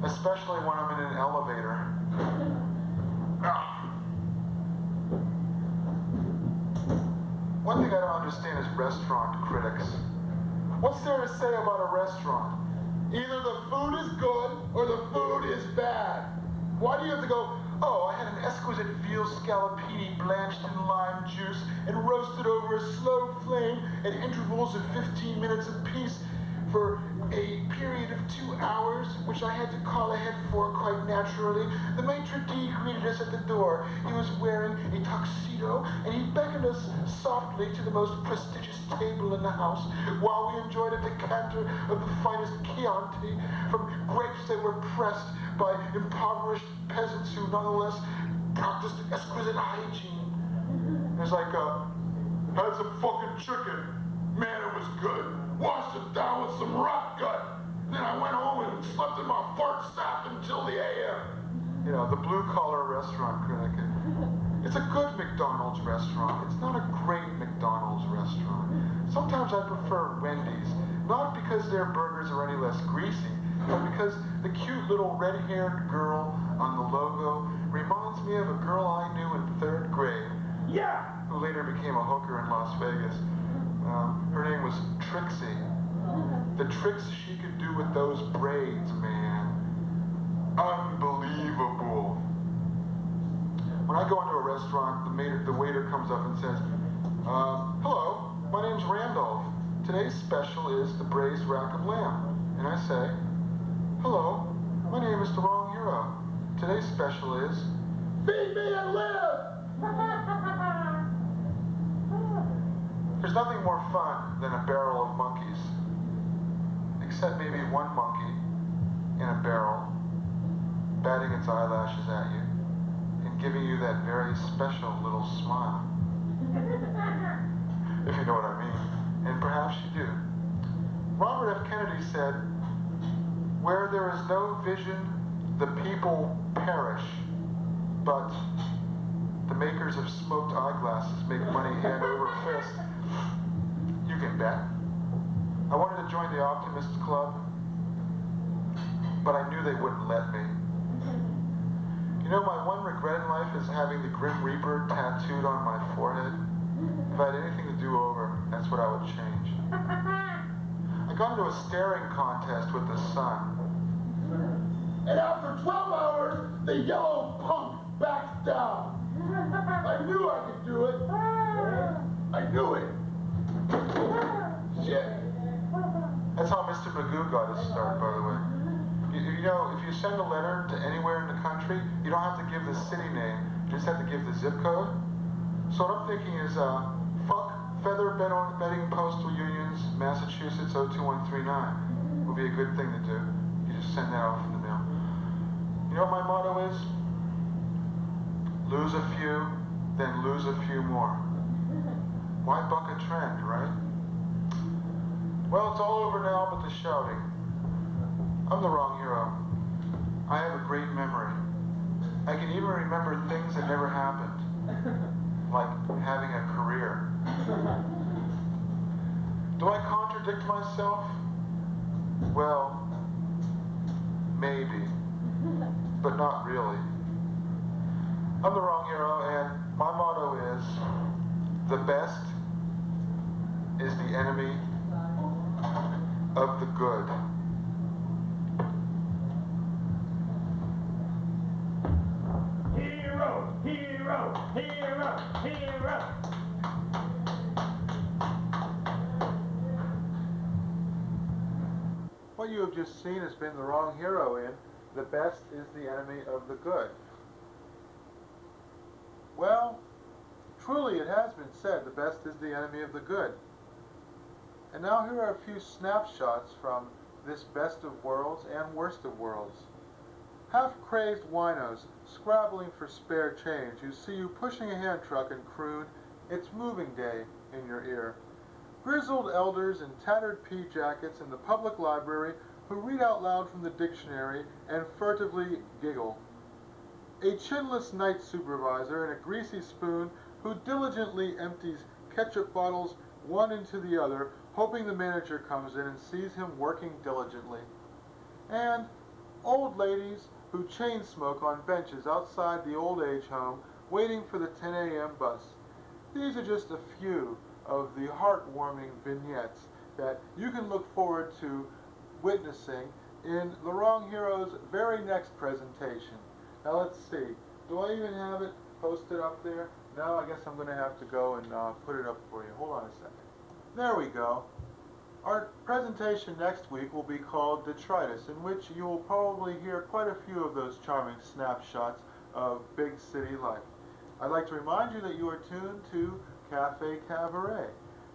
especially when I'm in an elevator. One thing I don't understand is restaurant critics. What's there to say about a restaurant? Either the food is good or the food is bad. Why do you have to go, oh, I had an exquisite veal scallopini blanched in lime juice and roasted over a slow flame at intervals of 15 minutes apiece for a period of 2 hours, which I had to call ahead for quite naturally. The maitre d' greeted us at the door. He was wearing a tuxedo, and he beckoned us softly to the most prestigious table in the house, while we enjoyed a decanter of the finest Chianti from grapes that were pressed by impoverished peasants who nonetheless practiced exquisite hygiene. It was like, had some fucking chicken. Man, it was good. Washed it down with some rock gut. Then I went home and slept in my fart sack until the a.m. You know, the blue collar restaurant critic. It's a good McDonald's restaurant. It's not a great McDonald's restaurant. Sometimes I prefer Wendy's, not because their burgers are any less greasy, but because the cute little red-haired girl on the logo reminds me of a girl I knew in 3rd grade. Yeah! Who later became a hooker in Las Vegas. Her name was Trixie. The tricks she could do with those braids, man. Unbelievable. When I go into a restaurant, the waiter comes up and says, hello, my name's Randolph. Today's special is the braised rack of lamb. And I say, hello, my name is the wrong hero. Today's special is, Feed me and live! there's nothing more fun than a barrel of monkeys. Except maybe one monkey in a barrel batting its eyelashes at you and giving you that very special little smile. If you know what I mean. And perhaps you do. Robert F. Kennedy said, where there is no vision, the people perish. But the makers of smoked eyeglasses make money hand over fist. You can bet. I wanted to join the Optimist Club, but I knew they wouldn't let me. You know, my one regret in life is having the Grim Reaper tattooed on my forehead. If I had anything to do over, that's what I would change. I got into a staring contest with the sun. And after 12 hours, the yellow punk backed down. I knew I could do it. I knew it. Shit. That's how Mr. Magoo got his start, by the way. You know, if you send a letter to anywhere in the country, you don't have to give the city name. You just have to give the zip code. So what I'm thinking is, fuck feather bedding postal unions, Massachusetts 02139 would be a good thing to do. You just send that off in the mail. You know what my motto is? Lose a few, then lose a few more. Why buck a trend, right? Well, it's all over now but the shouting. I'm the wrong hero. I have a great memory. I can even remember things that never happened. Like having a career. Do I contradict myself? Well, maybe. But not really. I'm the wrong hero, and my motto is, the best is the enemy of the good. Hero, hero, hero, hero. What you have just seen has been the wrong hero in The Best is the Enemy of the Good. Well, truly it has been said, the best is the enemy of the good. And now here are a few snapshots from this best of worlds and worst of worlds. Half-crazed winos scrabbling for spare change who see you pushing a hand truck and croon, "It's moving day," in your ear. Grizzled elders in tattered pea jackets in the public library who read out loud from the dictionary and furtively giggle. A chinless night supervisor in a greasy spoon who diligently empties ketchup bottles one into the other, hoping the manager comes in and sees him working diligently. And old ladies who chain smoke on benches outside the old age home, waiting for the 10 a.m. bus. These are just a few of the heartwarming vignettes that you can look forward to witnessing in The Wrong Hero's very next presentation. Now let's see, do I even have it posted up there? No, I guess I'm going to have to go and put it up for you. Hold on a second. There we go. Our presentation next week will be called Detritus, in which you will probably hear quite a few of those charming snapshots of big city life. I'd like to remind you that you are tuned to Cafe Cabaret,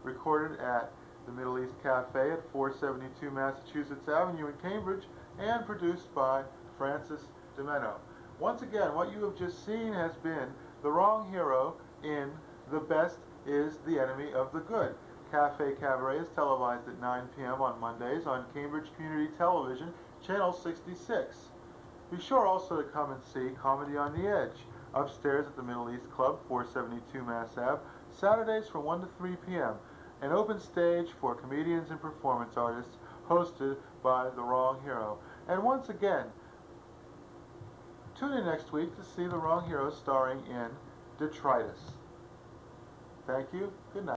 recorded at the Middle East Cafe at 472 Massachusetts Avenue in Cambridge, and produced by Francis DiMenno. Once again, what you have just seen has been the wrong hero in The Best is the Enemy of the Good. Cafe Cabaret is televised at 9 p.m. on Mondays on Cambridge Community Television, Channel 66. Be sure also to come and see Comedy on the Edge, upstairs at the Middle East Club, 472 Mass Ave, Saturdays from 1 to 3 p.m., an open stage for comedians and performance artists, hosted by The Wrong Hero. And once again, tune in next week to see The Wrong Hero starring in Detritus. Thank you. Good night.